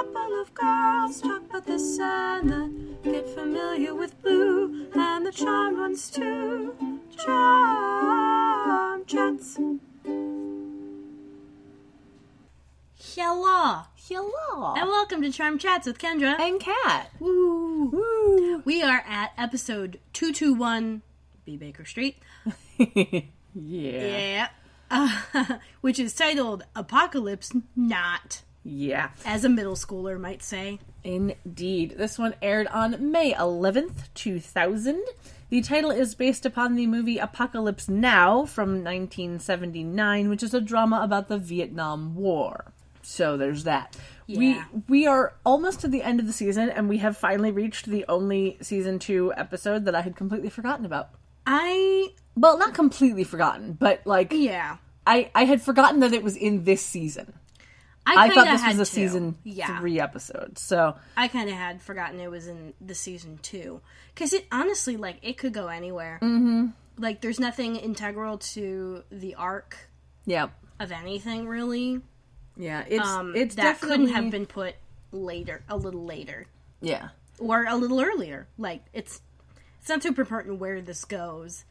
couple of girls talk about this and that. Get familiar with Blue and the charm ones too. Charm Chats. Hello. Hello. And welcome to Charm Chats with Kendra. And Kat. Woo. Woo. We are at episode 221 B. Baker Street. Yeah. Which is titled Apocalypse Not. Yeah. As a middle schooler might say. Indeed. This one aired on May 11th, 2000. The title is based upon the movie Apocalypse Now from 1979, which is a drama about the Vietnam War. So there's that. Yeah. We are almost to the end of the season, and we have finally reached the only season 2 episode that I had completely forgotten about. Well, not completely forgotten, but Yeah. I had forgotten that it was in this season. I thought this had was a to. season 3 episode, so... I kind of had forgotten it was in the season 2. Because it, honestly, it could go anywhere. Mm-hmm. There's nothing integral to the arc of anything, really. Yeah, it's that definitely... couldn't have been put later, a little later. Yeah. Or a little earlier. It's not super important where this goes.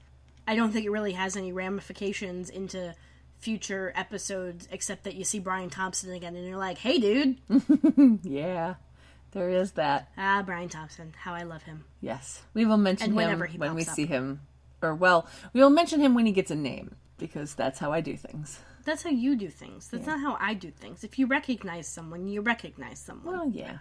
I don't think it really has any ramifications into future episodes, except that you see Brian Thompson again, and you're like, hey, dude. Yeah, there is that. Brian Thompson. How I love him. Yes. We will mention him when we see him. Or, well, we will mention him when he gets a name, because that's how I do things. That's how you do things. That's not how I do things. If you recognize someone, you recognize someone. Well, yeah.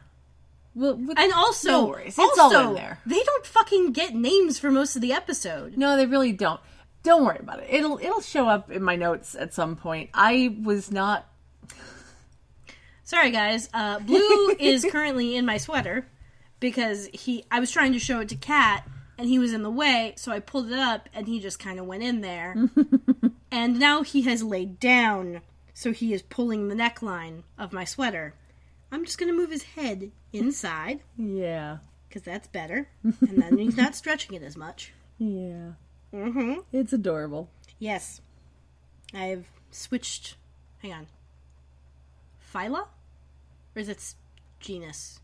Well, and also, no worries. It's all in there. They don't fucking get names for most of the episode. No, they really don't. Don't worry about it. It'll show up in my notes at some point. I was not... Sorry, guys. Blue is currently in my sweater because I was trying to show it to Kat, and he was in the way, so I pulled it up, and he just kind of went in there. And now he has laid down, so he is pulling the neckline of my sweater. I'm just going to move his head inside. Yeah. Because that's better. And then he's not stretching it as much. Yeah. Mm-hmm. It's adorable. Yes. I've switched... Hang on. Phyla? Or is it genus?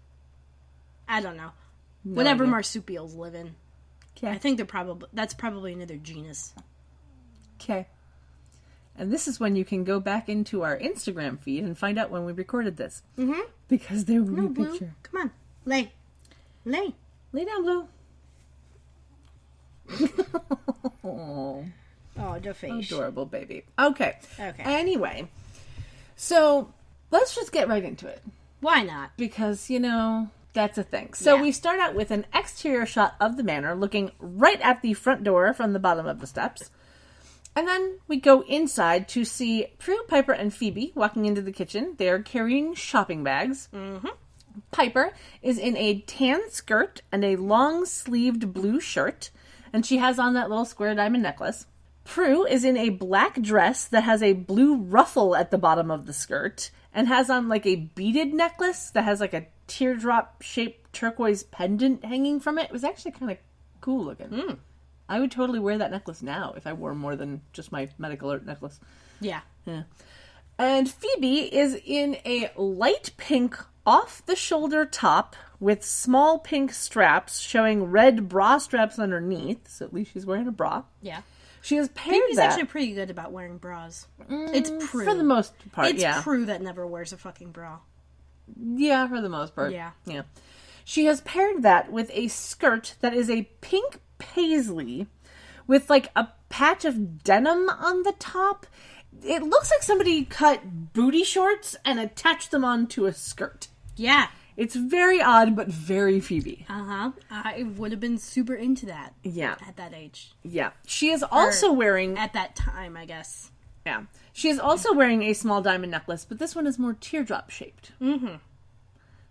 I don't know. No Whatever idea. marsupials live in. Okay. I think that's probably another genus. Okay. And this is when you can go back into our Instagram feed and find out when we recorded this. Mm-hmm. Because there will be a Blue. picture. Come on. Lay. Lay. Lay down, Blue. Oh, the face. adorable baby. Okay. Okay. Anyway, so let's just get right into it. Why not? Because, that's a thing. So Yeah. we start out with an exterior shot of the manor looking right at the front door from the bottom of the steps. And then we go inside to see Prue, Piper, and Phoebe walking into the kitchen. They are carrying shopping bags. Mm-hmm. Piper is in a tan skirt and a long-sleeved blue shirt, and she has on that little square diamond necklace. Prue is in a black dress that has a blue ruffle at the bottom of the skirt, and has on a beaded necklace that has a teardrop-shaped turquoise pendant hanging from it. It was actually kind of cool looking. Mm. I would totally wear that necklace now if I wore more than just my medical alert necklace. Yeah. Yeah. And Phoebe is in a light pink off-the-shoulder top with small pink straps showing red bra straps underneath. So at least she's wearing a bra. Yeah. She has paired Phoebe's that. actually pretty good about wearing bras. It's Prue. For the most part, It's yeah. Prue that never wears a fucking bra. Yeah, for the most part. Yeah. Yeah. She has paired that with a skirt that is a pink paisley with a patch of denim on the top. It looks like somebody cut booty shorts and attached them onto a skirt. Yeah. It's very odd, but very Phoebe. Uh-huh. I would have been super into that. Yeah. At that age. Yeah. She is also wearing... At that time, I guess. Yeah. She is also wearing a small diamond necklace, but this one is more teardrop shaped. Mm-hmm.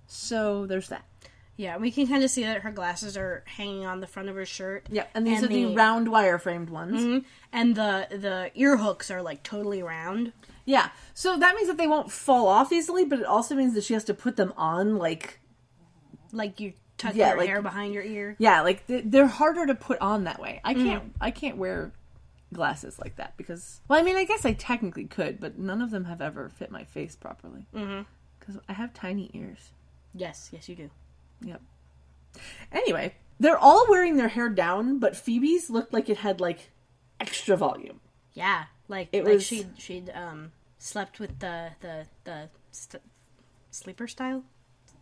So there's that. Yeah, we can kind of see that her glasses are hanging on the front of her shirt. Yeah, and these are the round wire framed ones. Mm-hmm. And the ear hooks are totally round. Yeah, so that means that they won't fall off easily, but it also means that she has to put them on Like you tuck your hair behind your ear. Yeah, they're harder to put on that way. I can't wear glasses like that because, well, I mean, I guess I technically could, but none of them have ever fit my face properly. Because I have tiny ears. Yes, you do. Yep. Anyway, they're all wearing their hair down, but Phoebe's looked like it had, like, extra volume. Yeah, like she'd slept with the sleeper style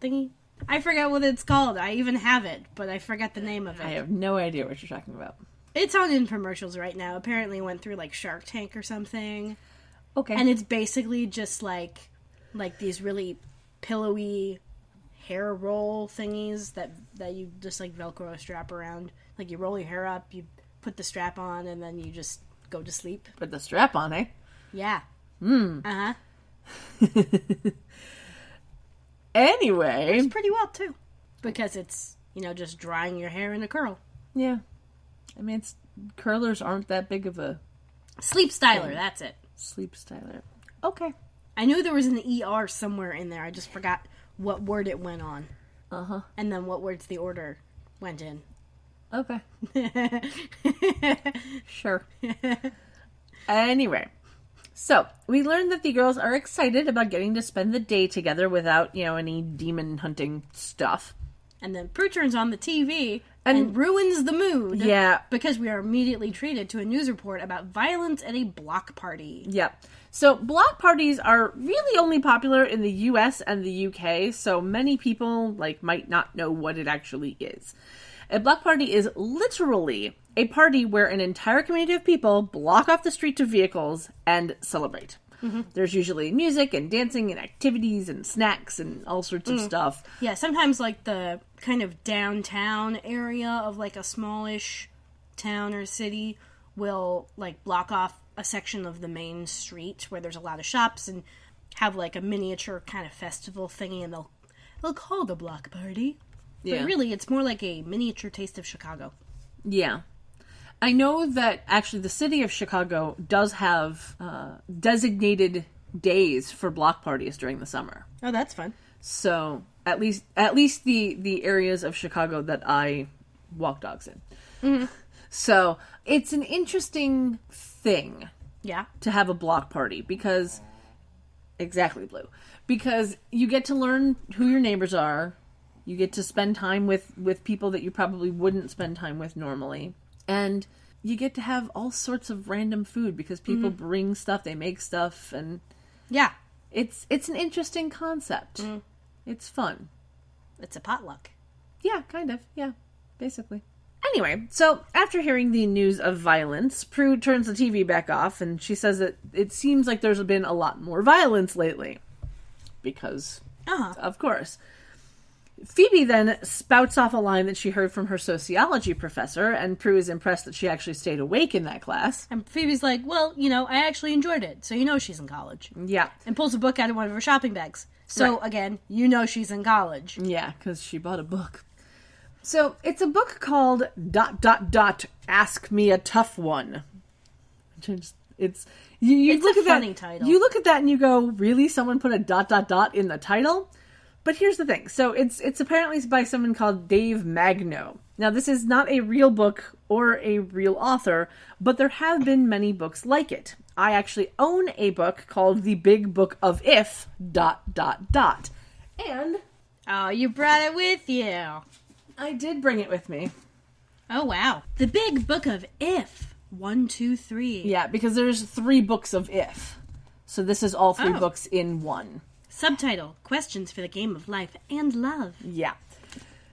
thingy. I forget what it's called. I even have it, but I forget the name of it. I have no idea what you're talking about. It's on infomercials right now. Apparently, it went through like Shark Tank or something. Okay. And it's basically just like these really pillowy hair roll thingies that you just like Velcro a strap around. Like you roll your hair up, you put the strap on, and then you just go to sleep. Put the strap on, eh? Yeah. Anyway. It's pretty well, too. Because it's, just drying your hair in a curl. Yeah. I mean, curlers aren't that big of a... Sleep styler, that's it. Sleep styler. Okay. I knew there was an ER somewhere in there. I just forgot what word it went on. Uh-huh. And then what words the order went in. Okay. Sure. Anyway. So, we learned that the girls are excited about getting to spend the day together without, any demon hunting stuff. And then Prue turns on the TV and ruins the mood. Yeah. Because we are immediately treated to a news report about violence at a block party. Yep. So, block parties are really only popular in the US and the UK, so many people, might not know what it actually is. A block party is literally a party where an entire community of people block off the street to vehicles and celebrate. Mm-hmm. There's usually music and dancing and activities and snacks and all sorts of stuff. Yeah, sometimes the kind of downtown area of a smallish town or city will block off a section of the main street where there's a lot of shops and have a miniature kind of festival thingy, and they'll call it a block party. Yeah. But really, it's more like a miniature taste of Chicago. Yeah. I know that actually the city of Chicago does have designated days for block parties during the summer. Oh, that's fun. So at least the areas of Chicago that I walk dogs in. Mm-hmm. So it's an interesting thing. Yeah. To have a block party because exactly, because you get to learn who your neighbors are. You get to spend time with people that you probably wouldn't spend time with normally. And you get to have all sorts of random food because people bring stuff, they make stuff, and... Yeah. It's an interesting concept. Mm. It's fun. It's a potluck. Yeah, kind of. Yeah, basically. Anyway, so after hearing the news of violence, Prue turns the TV back off, and she says that it seems like there's been a lot more violence lately. Because, of course... Phoebe then spouts off a line that she heard from her sociology professor, and Prue is impressed that she actually stayed awake in that class. And Phoebe's like, well, I actually enjoyed it, so she's in college. Yeah. And pulls a book out of one of her shopping bags. So, again, she's in college. Yeah, because she bought a book. So, it's a book called ... Ask Me a Tough One. It's look at funny that title. You look at that and you go, really? Someone put a ... in the title? But here's the thing. So it's apparently by someone called Dave Magno. Now, this is not a real book or a real author, but there have been many books like it. I actually own a book called The Big Book of If ... And... Oh, you brought it with you. I did bring it with me. Oh, wow. The Big Book of If. 1, 2, 3. Yeah, because there's 3 books of If. So this is all 3 books in one. Subtitle, Questions for the Game of Life and Love. Yeah.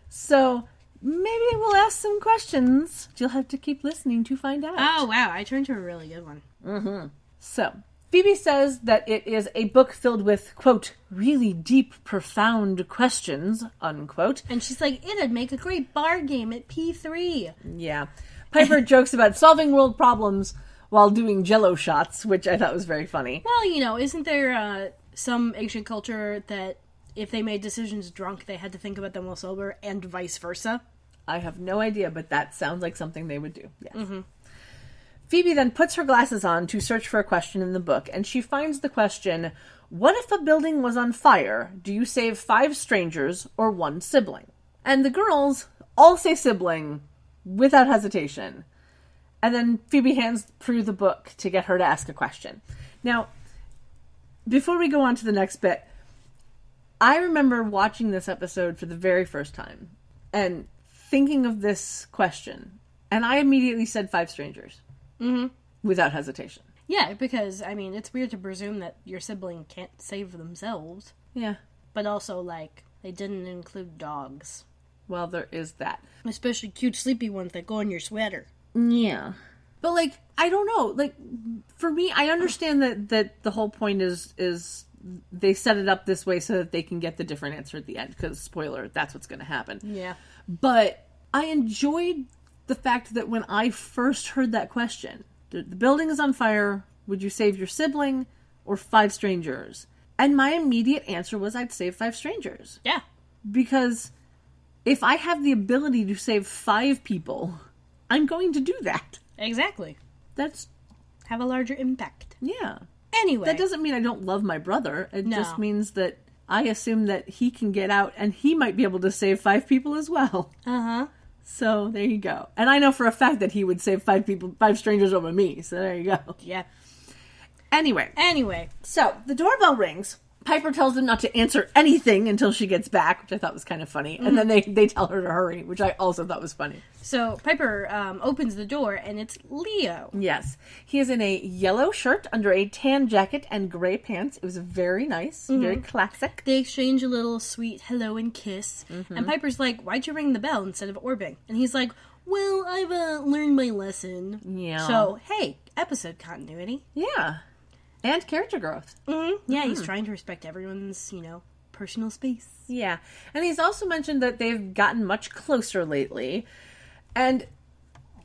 So, maybe we'll ask some questions. You'll have to keep listening to find out. Oh, wow. I turned to a really good one. Mm-hmm. So, Phoebe says that it is a book filled with, quote, really deep, profound questions, unquote. And she's like, it'd make a great bar game at P3. Yeah. Piper jokes about solving world problems while doing Jell-O shots, which I thought was very funny. Well, isn't there... some ancient culture that if they made decisions drunk, they had to think about them while sober, and vice versa? I have no idea, but that sounds like something they would do. Yes. Mm-hmm. Phoebe then puts her glasses on to search for a question in the book, and she finds the question, what if a building was on fire? Do you save 5 strangers or 1 sibling? And the girls all say sibling without hesitation. And then Phoebe hands Prue the book to get her to ask a question. Now, before we go on to the next bit, I remember watching this episode for the very first time and thinking of this question, and I immediately said 5 strangers. Mm-hmm. Without hesitation. Yeah, because, I mean, it's weird to presume that your sibling can't save themselves. Yeah. But also, like, they didn't include dogs. Well, there is that. Especially cute, sleepy ones that go in your sweater. Yeah. But, like, I don't know. Like, for me, I understand that the whole point is they set it up this way so that they can get the different answer at the end. Because, spoiler, that's what's going to happen. Yeah. But I enjoyed the fact that when I first heard that question, the building is on fire, would you save your sibling or 5 strangers? And my immediate answer was I'd save 5 strangers. Yeah. Because if I have the ability to save 5 people, I'm going to do that. Exactly. That's... Have a larger impact. Yeah. Anyway. That doesn't mean I don't love my brother. It No. just means that I assume that he can get out and he might be able to save 5 people as well. Uh-huh. So, there you go. And I know for a fact that he would save 5 strangers over me. So, there you go. Yeah. Anyway. So, the doorbell rings. Piper tells them not to answer anything until she gets back, which I thought was kind of funny. And then they tell her to hurry, which I also thought was funny. So, Piper opens the door, and it's Leo. Yes. He is in a yellow shirt under a tan jacket and gray pants. It was very nice. Very classic. They exchange a little sweet hello and kiss. And Piper's like, why'd you ring the bell instead of orbing? And he's like, well, I've learned my lesson. Yeah. So, hey, episode continuity. Yeah. And character growth. Yeah, he's trying to respect everyone's, personal space. Yeah. And he's also mentioned that they've gotten much closer lately. And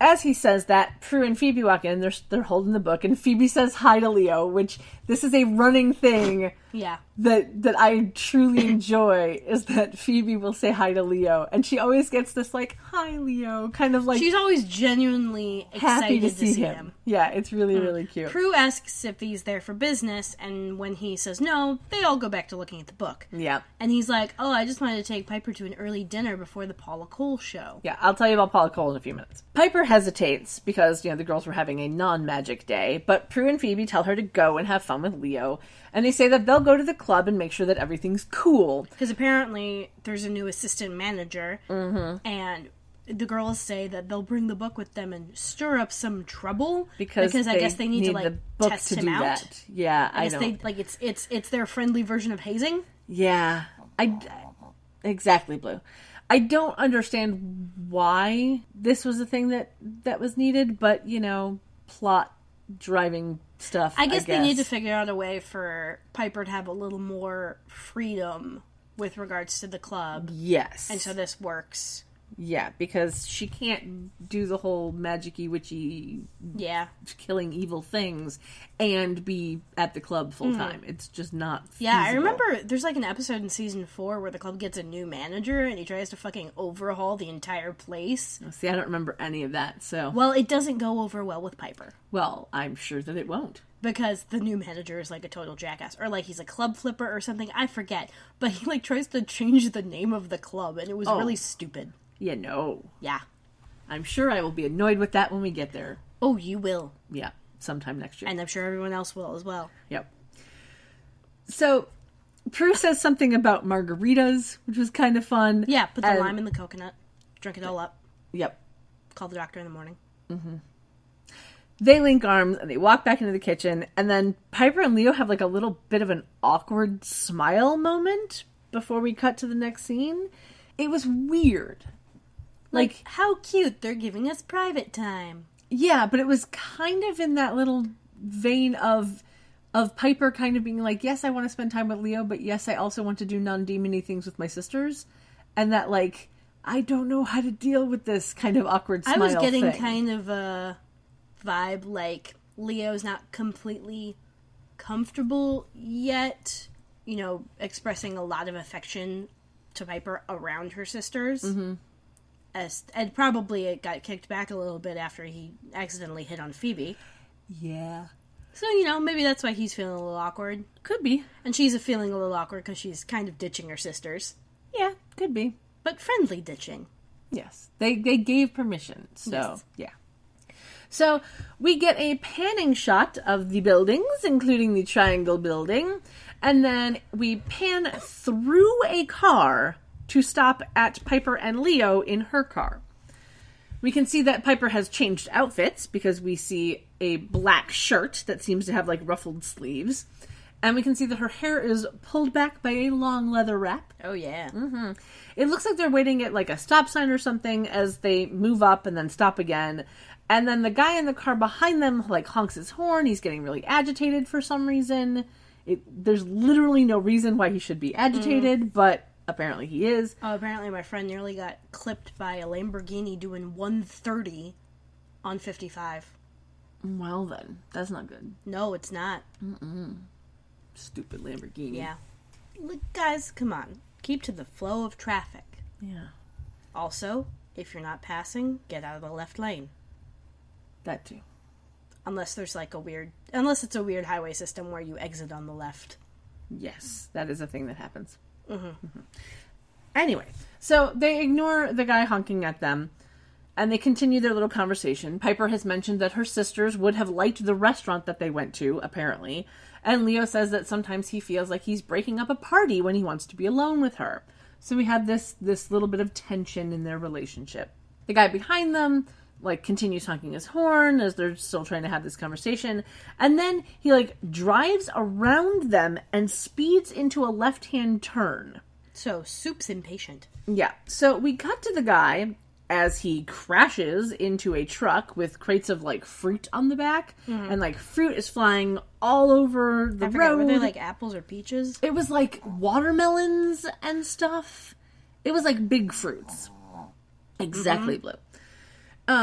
as he says that, Prue and Phoebe walk in, they're holding the book, and Phoebe says hi to Leo, which this is a running thing Yeah. that I truly enjoy, is that Phoebe will say hi to Leo, and she always gets this, like, hi, Leo, kind of like... She's always genuinely happy excited to see him. Yeah, it's really, really cute. Prue asks if he's there for business, and when he says no, they all go back to looking at the book. Yeah. And he's like, oh, I just wanted to take Piper to an early dinner before the Paula Cole show. Yeah, I'll tell you about Paula Cole in a few minutes. Piper hesitates because, the girls were having a non-magic day, but Prue and Phoebe tell her to go and have fun with Leo, and they say that they'll go to the club and make sure that everything's cool. Because apparently there's a new assistant manager, and the girls say that they'll bring the book with them and stir up some trouble Because I guess they need to, like, the book test to him do out. that. Yeah, I guess know. they, like, it's their friendly version of hazing. Yeah, exactly, Blue. I don't understand why this was a thing that was needed, but, plot driving stuff. I guess they need to figure out a way for Piper to have a little more freedom with regards to the club. Yes. And so this works. Yeah, because she can't do the whole magic-y, witchy, killing evil things and be at the club full time. It's just not feasible. Yeah, I remember there's like an episode in season 4 where the club gets a new manager and he tries to fucking overhaul the entire place. See, I don't remember any of that, so... Well, it doesn't go over well with Piper. Well, I'm sure that it won't. Because the new manager is like a total jackass. Or like he's a club flipper or something. I forget. But he like tries to change the name of the club and it was really stupid. Yeah, no. Yeah. I'm sure I will be annoyed with that when we get there. Oh, you will. Yeah, sometime next year. And I'm sure everyone else will as well. Yep. So, Prue says something about margaritas, which was kind of fun. Yeah, put the lime in the coconut. Drink it all up. Yep. Call the doctor in the morning. Mm-hmm. They link arms and they walk back into the kitchen, and then Piper and Leo have like a little bit of an awkward smile moment before we cut to the next scene. It was weird. Like, how cute, they're giving us private time. Yeah, but it was kind of in that little vein of Piper kind of being like, yes, I want to spend time with Leo, but yes, I also want to do non-demony things with my sisters. And that, like, I don't know how to deal with this kind of awkward smile I was getting thing. kind of a vibe like Leo's not completely comfortable yet, expressing a lot of affection to Piper around her sisters. Mm-hmm. And probably it got kicked back a little bit after he accidentally hit on Phoebe. Yeah. So, maybe that's why he's feeling a little awkward. Could be. And she's feeling a little awkward because she's kind of ditching her sisters. Yeah, could be. But friendly ditching. Yes. They gave permission. So, yes. Yeah. So, we get a panning shot of the buildings, including the Triangle Building, And then we pan through a car to stop at Piper and Leo in her car. We can see that Piper has changed outfits because we see a black shirt that seems to have like ruffled sleeves. And we can see that her hair is pulled back by a long leather wrap. Oh, yeah. Mm-hmm. It looks like they're waiting at like a stop sign or something as they move up and then stop again. And then the guy in the car behind them like honks his horn. He's getting really agitated for some reason. There's literally no reason why he should be agitated, but apparently he is. Oh, apparently my friend nearly got clipped by a Lamborghini doing 130 on 55. Well then, that's not good. No, it's not. Stupid Lamborghini. Yeah. Look, guys, come on. Keep to the flow of traffic. Yeah. Also, if you're not passing, get out of the left lane. That too. Unless it's a weird highway system where you exit on the left. Yes, that is a thing that happens. Anyway, so they ignore the guy honking at them, and they continue their little conversation. Piper has mentioned that her sisters would have liked the restaurant that they went to, apparently, and Leo says that sometimes he feels like he's breaking up a party when he wants to be alone with her. So we have this little bit of tension in their relationship. The guy behind them like continues honking his horn as they're still trying to have this conversation, and then he like drives around them and speeds into a left-hand turn. So Soup's impatient. Yeah, so we cut to the guy as he crashes into a truck with crates of like fruit on the back, and like fruit is flying all over the road. Were they like apples or peaches? It was like watermelons and stuff. It was like big fruits. Exactly, Blue.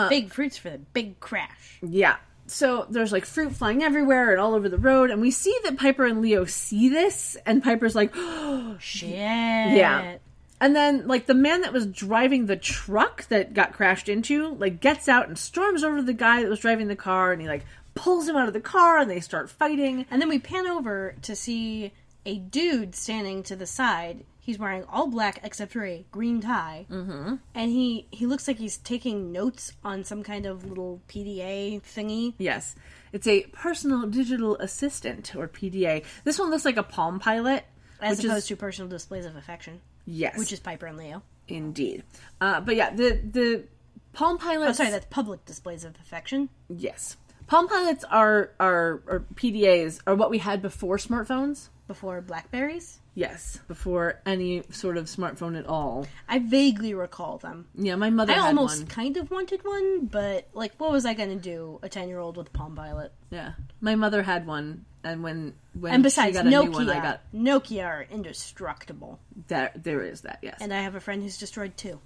Big fruits for the big crash. Yeah. So there's like fruit flying everywhere and all over the road, and we see that Piper and Leo see this, and Piper's like, oh, shit. Yeah. And then, like, the man that was driving the truck that got crashed into, like, gets out and storms over to the guy that was driving the car, and he, like, pulls him out of the car, and they start fighting. And then we pan over to see a dude standing to the side. He's wearing all black except for a green tie. Mm-hmm. And he looks like he's taking notes on some kind of little PDA thingy. Yes. It's a personal digital assistant, or PDA. This one looks like a Palm Pilot. As opposed to personal displays of affection. Yes. Which is Piper and Leo. Indeed. But yeah, the Palm Pilots... Oh, sorry, that's public displays of affection. Yes. Palm Pilots are or PDAs are what we had before smartphones. Before Blackberries? Yes. Before any sort of smartphone at all. I vaguely recall them. Yeah, my mother had one. I almost kind of wanted one, but, like, what was I going to do, a 10-year-old with a Palm Pilot? Yeah. My mother had one, and when and besides, she got a Nokia, new one, I got... Nokia are indestructible. There is that, yes. And I have a friend who's destroyed two.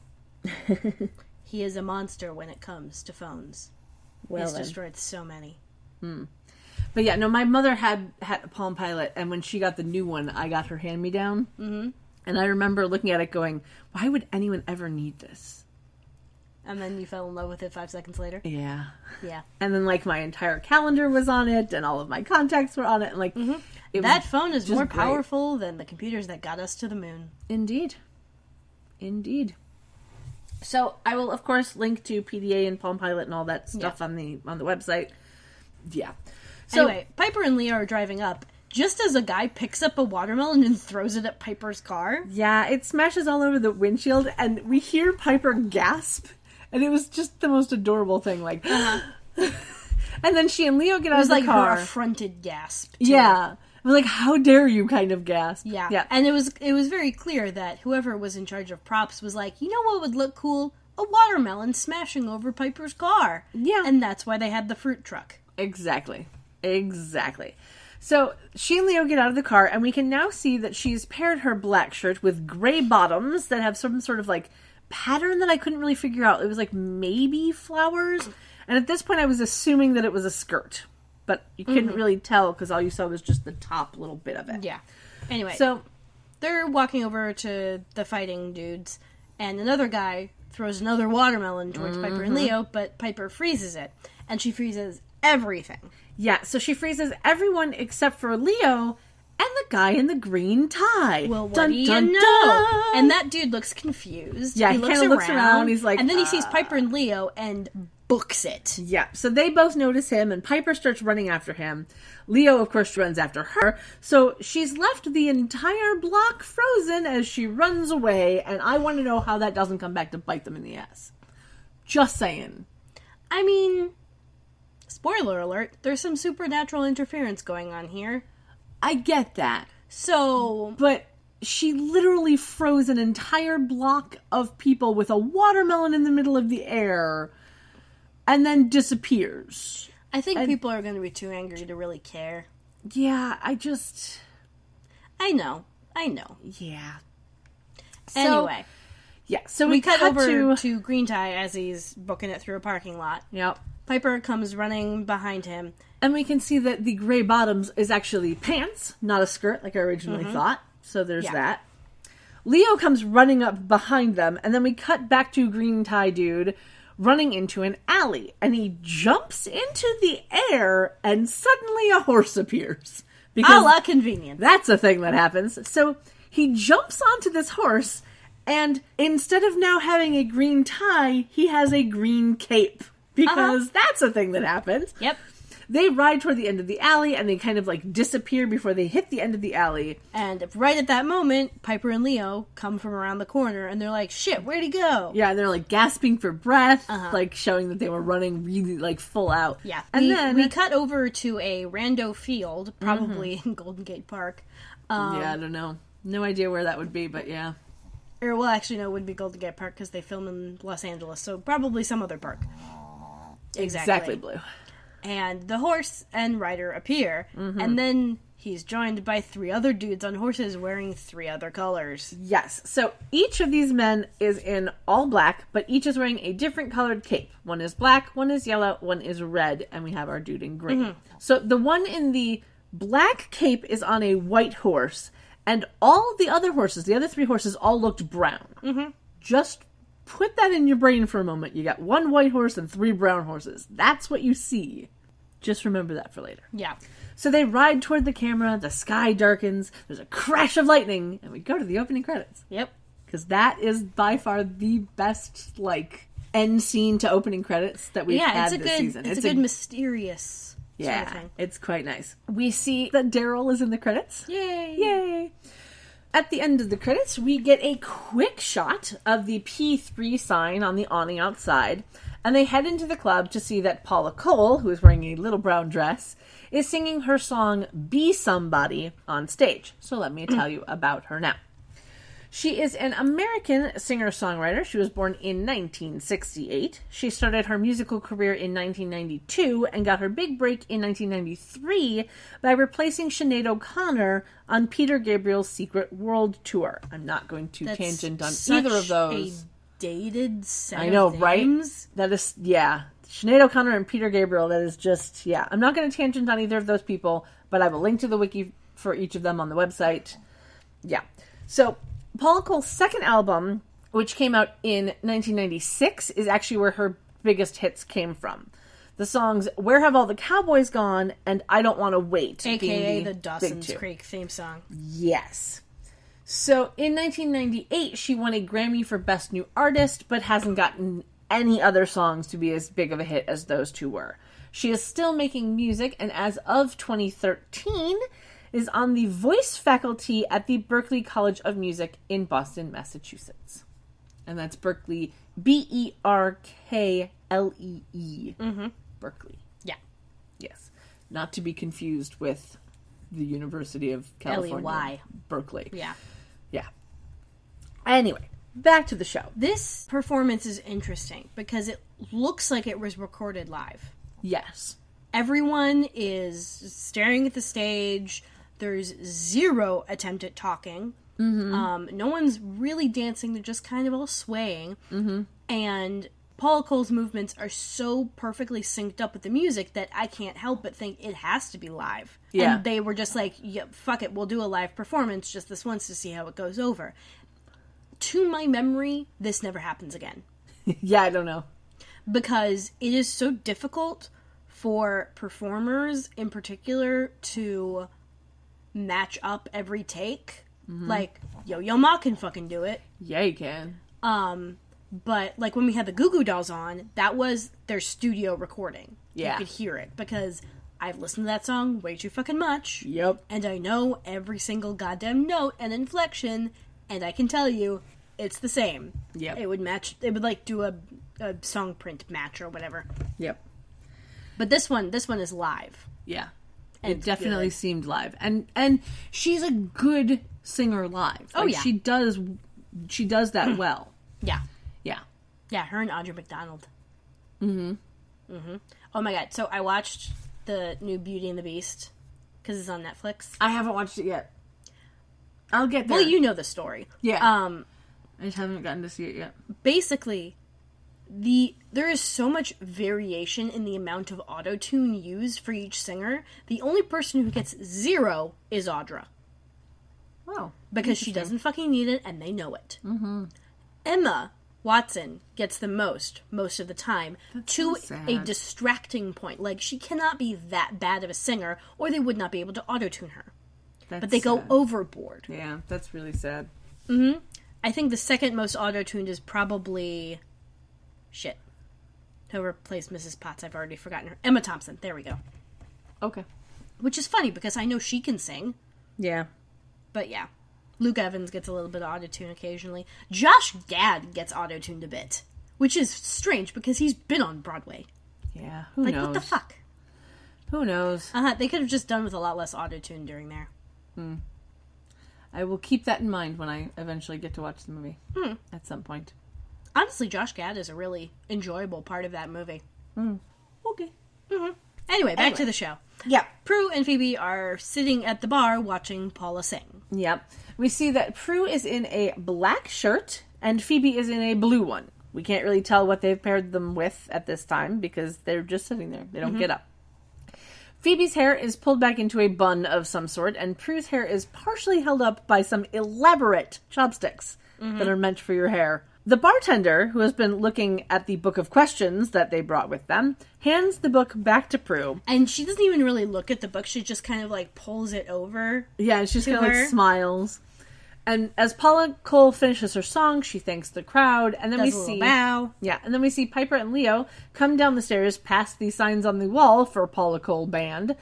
He is a monster when it comes to phones. Well, He's destroyed so many. But yeah, no, my mother had a Palm Pilot, and when she got the new one, I got her hand-me-down. Mm-hmm. And I remember looking at it going, why would anyone ever need this? And then you fell in love with it 5 seconds later? Yeah. Yeah. And then, like, my entire calendar was on it, and all of my contacts were on it, and, like... That phone is more powerful than the computers that got us to the moon. Indeed. Indeed. So, I will, of course, link to PDA and Palm Pilot and all that stuff on the website. Yeah. So, anyway, Piper and Leo are driving up just as a guy picks up a watermelon and throws it at Piper's car. Yeah, it smashes all over the windshield, and we hear Piper gasp, and it was just the most adorable thing, like... And then she and Leo get out of the car. It was like her affronted gasp, too. Yeah. I was like, how dare you kind of gasp. Yeah. And it was very clear that whoever was in charge of props was like, you know what would look cool? A watermelon smashing over Piper's car. Yeah. And that's why they had the fruit truck. Exactly. So she and Leo get out of the car, and we can now see that she's paired her black shirt with gray bottoms that have some sort of like pattern that I couldn't really figure out. It was like maybe flowers. And at this point I was assuming that it was a skirt. But you couldn't really tell because all you saw was just the top little bit of it. Yeah. Anyway. So they're walking over to the fighting dudes, and another guy throws another watermelon towards Piper and Leo, but Piper freezes it. And she freezes everything. Yeah, so she freezes everyone except for Leo and the guy in the green tie. Well, what do you know? And that dude looks confused. Yeah, he kind of looks around. He's like... And then he sees Piper and Leo, and books it. Yeah, so they both notice him, and Piper starts running after him. Leo, of course, runs after her. So she's left the entire block frozen as she runs away, and I want to know how that doesn't come back to bite them in the ass. Just saying. I mean, spoiler alert, there's some supernatural interference going on here. I get that. So... But she literally froze an entire block of people with a watermelon in the middle of the air and then disappears. I think people are going to be too angry to really care. Yeah, I know. Yeah. Anyway. Yeah, so we cut over to Green Tie as he's booking it through a parking lot. Yep. Piper comes running behind him. And we can see that the gray bottoms is actually pants, not a skirt like I originally thought. So there's that. Leo comes running up behind them, and then we cut back to Green Tie Dude running into an alley. And he jumps into the air, and suddenly a horse appears. A la convenient. That's a thing that happens. So he jumps onto this horse, and instead of now having a green tie, he has a green cape. Because that's a thing that happens. Yep. They ride toward the end of the alley, and they kind of, like, disappear before they hit the end of the alley. And right at that moment, Piper and Leo come from around the corner, and they're like, shit, where'd he go? Yeah, and they're, like, gasping for breath, like, showing that they were running really, like, full out. Yeah. And then we cut over to a rando field, probably in Golden Gate Park. Yeah, I don't know. No idea where that would be, but yeah. Or, well, actually, no, it would be Golden Gate Park, because they film in Los Angeles, so probably some other park. Exactly, Blue. And the horse and rider appear, and then he's joined by 3 other dudes on horses wearing 3 other colors. Yes, so each of these men is in all black, but each is wearing a different colored cape. One is black, one is yellow, one is red, and we have our dude in green. So the one in the black cape is on a white horse, and all the other horses, the other 3 horses, all looked brown. Just put that in your brain for a moment. You got 1 white horse and 3 brown horses. That's what you see. Just remember that for later. Yeah. So they ride toward the camera, the sky darkens, there's a crash of lightning, and we go to the opening credits. Yep. Because that is by far the best, like, end scene to opening credits that we've had this season. It's a good mysterious sort of thing. It's quite nice. We see that Daryl is in the credits. Yay! Yay! At the end of the credits, we get a quick shot of the P3 sign on the awning outside, and they head into the club to see that Paula Cole, who is wearing a little brown dress, is singing her song Be Somebody on stage. So let me tell you about her now. She is an American singer-songwriter. She was born in 1968. She started her musical career in 1992 and got her big break in 1993 by replacing Sinead O'Connor on Peter Gabriel's Secret World Tour. I'm not going to tangent on either of those. A dated set I know, of names. Right? That is, yeah. Sinead O'Connor and Peter Gabriel, that is just, yeah. I'm not going to tangent on either of those people, but I have a link to the wiki for each of them on the website. Yeah. So Paula Cole's second album, which came out in 1996, is actually where her biggest hits came from. The songs Where Have All the Cowboys Gone and I Don't Want to Wait. A.K.A. the Dawson's Creek theme song. Yes. So in 1998, she won a Grammy for Best New Artist, but hasn't gotten any other songs to be as big of a hit as those 2 were. She is still making music, and as of 2013... is on the voice faculty at the Berklee College of Music in Boston, Massachusetts. And that's Berklee, Berklee. Berklee. Yeah. Yes. Not to be confused with the University of California. Ley. Berkeley. Yeah. Yeah. Anyway, back to the show. This performance is interesting because it looks like it was recorded live. Yes. Everyone is staring at the stage. There's 0 attempt at talking. No one's really dancing. They're just kind of all swaying. And Paula Cole's movements are so perfectly synced up with the music that I can't help but think it has to be live. Yeah. And they were just like, yeah, fuck it, we'll do a live performance just this once to see how it goes over. To my memory, this never happens again. Yeah, I don't know. Because it is so difficult for performers in particular to match up every take. Like, Yo-Yo Ma can fucking do it. Yeah, you can. But, like, when we had the Goo Goo Dolls on, that was their studio recording. Yeah. You could hear it, because I've listened to that song way too fucking much. Yep. And I know every single goddamn note and inflection, and I can tell you, it's the same. Yep. It would match, it would, like, do a song print match or whatever. Yep. But this one is live. Yeah. And It definitely good. seemed live. And she's a good singer live. Oh, yeah. She does that well. Yeah. Yeah. Yeah, her and Audra McDonald. Oh my god, so I watched the new Beauty and the Beast, because it's on Netflix. I haven't watched it yet. I'll get there. Well, you know the story. Yeah. I just haven't gotten to see it yet. Basically, there is so much variation in the amount of auto-tune used for each singer. The only person who gets 0 is Audra. Oh. Because she doesn't fucking need it, and they know it. Mm-hmm. Emma Watson gets the most of the time, to so sad. a distracting point. Like, she cannot be that bad of a singer, or they would not be able to auto-tune her. That's But they go sad. overboard. Yeah, that's really sad. I think the second most auto-tuned is probably... Shit. Whoever plays Mrs. Potts, I've already forgotten her. Emma Thompson, there we go. Okay. Which is funny, because I know she can sing. Yeah. But yeah. Luke Evans gets a little bit of auto-tune occasionally. Josh Gad gets auto-tuned a bit. Which is strange, because he's been on Broadway. Yeah. Who Like, knows? what the fuck? Who knows? They could have just done with a lot less auto-tune during there. I will keep that in mind when I eventually get to watch the movie. At some point. Honestly, Josh Gad is a really enjoyable part of that movie. Okay. Anyway, back to the show. Yeah. Prue and Phoebe are sitting at the bar watching Paula sing. Yep. We see that Prue is in a black shirt and Phoebe is in a blue one. We can't really tell what they've paired them with at this time because they're just sitting there. They don't get up. Phoebe's hair is pulled back into a bun of some sort, and Prue's hair is partially held up by some elaborate chopsticks that are meant for your hair. The bartender, who has been looking at the book of questions that they brought with them, hands the book back to Prue. And she doesn't even really look at the book. She just kind of, like, pulls it over. Yeah, and she's To kind of her. like smiles. And as Paula Cole finishes her song, she thanks the crowd, and then Does we a little see bow. Yeah, and then we see Piper and Leo come down the stairs past the signs on the wall for Paula Cole Band,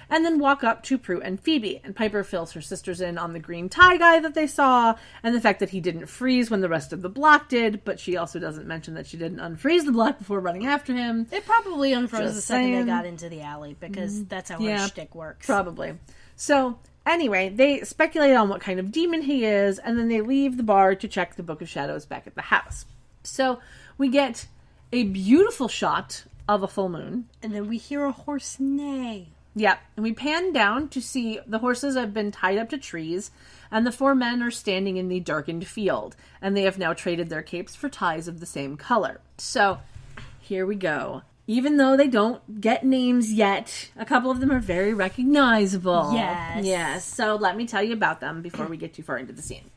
and then walk up to Prue and Phoebe. And Piper fills her sisters in on the green tie guy that they saw, and the fact that he didn't freeze when the rest of the block did, but she also doesn't mention that she didn't unfreeze the block before running after him. It probably unfroze Just the second saying. they got into the alley, because that's how Yeah, her shtick works. Probably. So, anyway, they speculate on what kind of demon he is, and then they leave the bar to check the Book of Shadows back at the house. So, we get a beautiful shot of a full moon. And then we hear a horse neigh. Yeah, and we pan down to see the horses have been tied up to trees, and the 4 men are standing in the darkened field, and they have now traded their capes for ties of the same color. So, here we go. Even though they don't get names yet, a couple of them are very recognizable. Yes. Yes, so let me tell you about them before we get too far into the scene.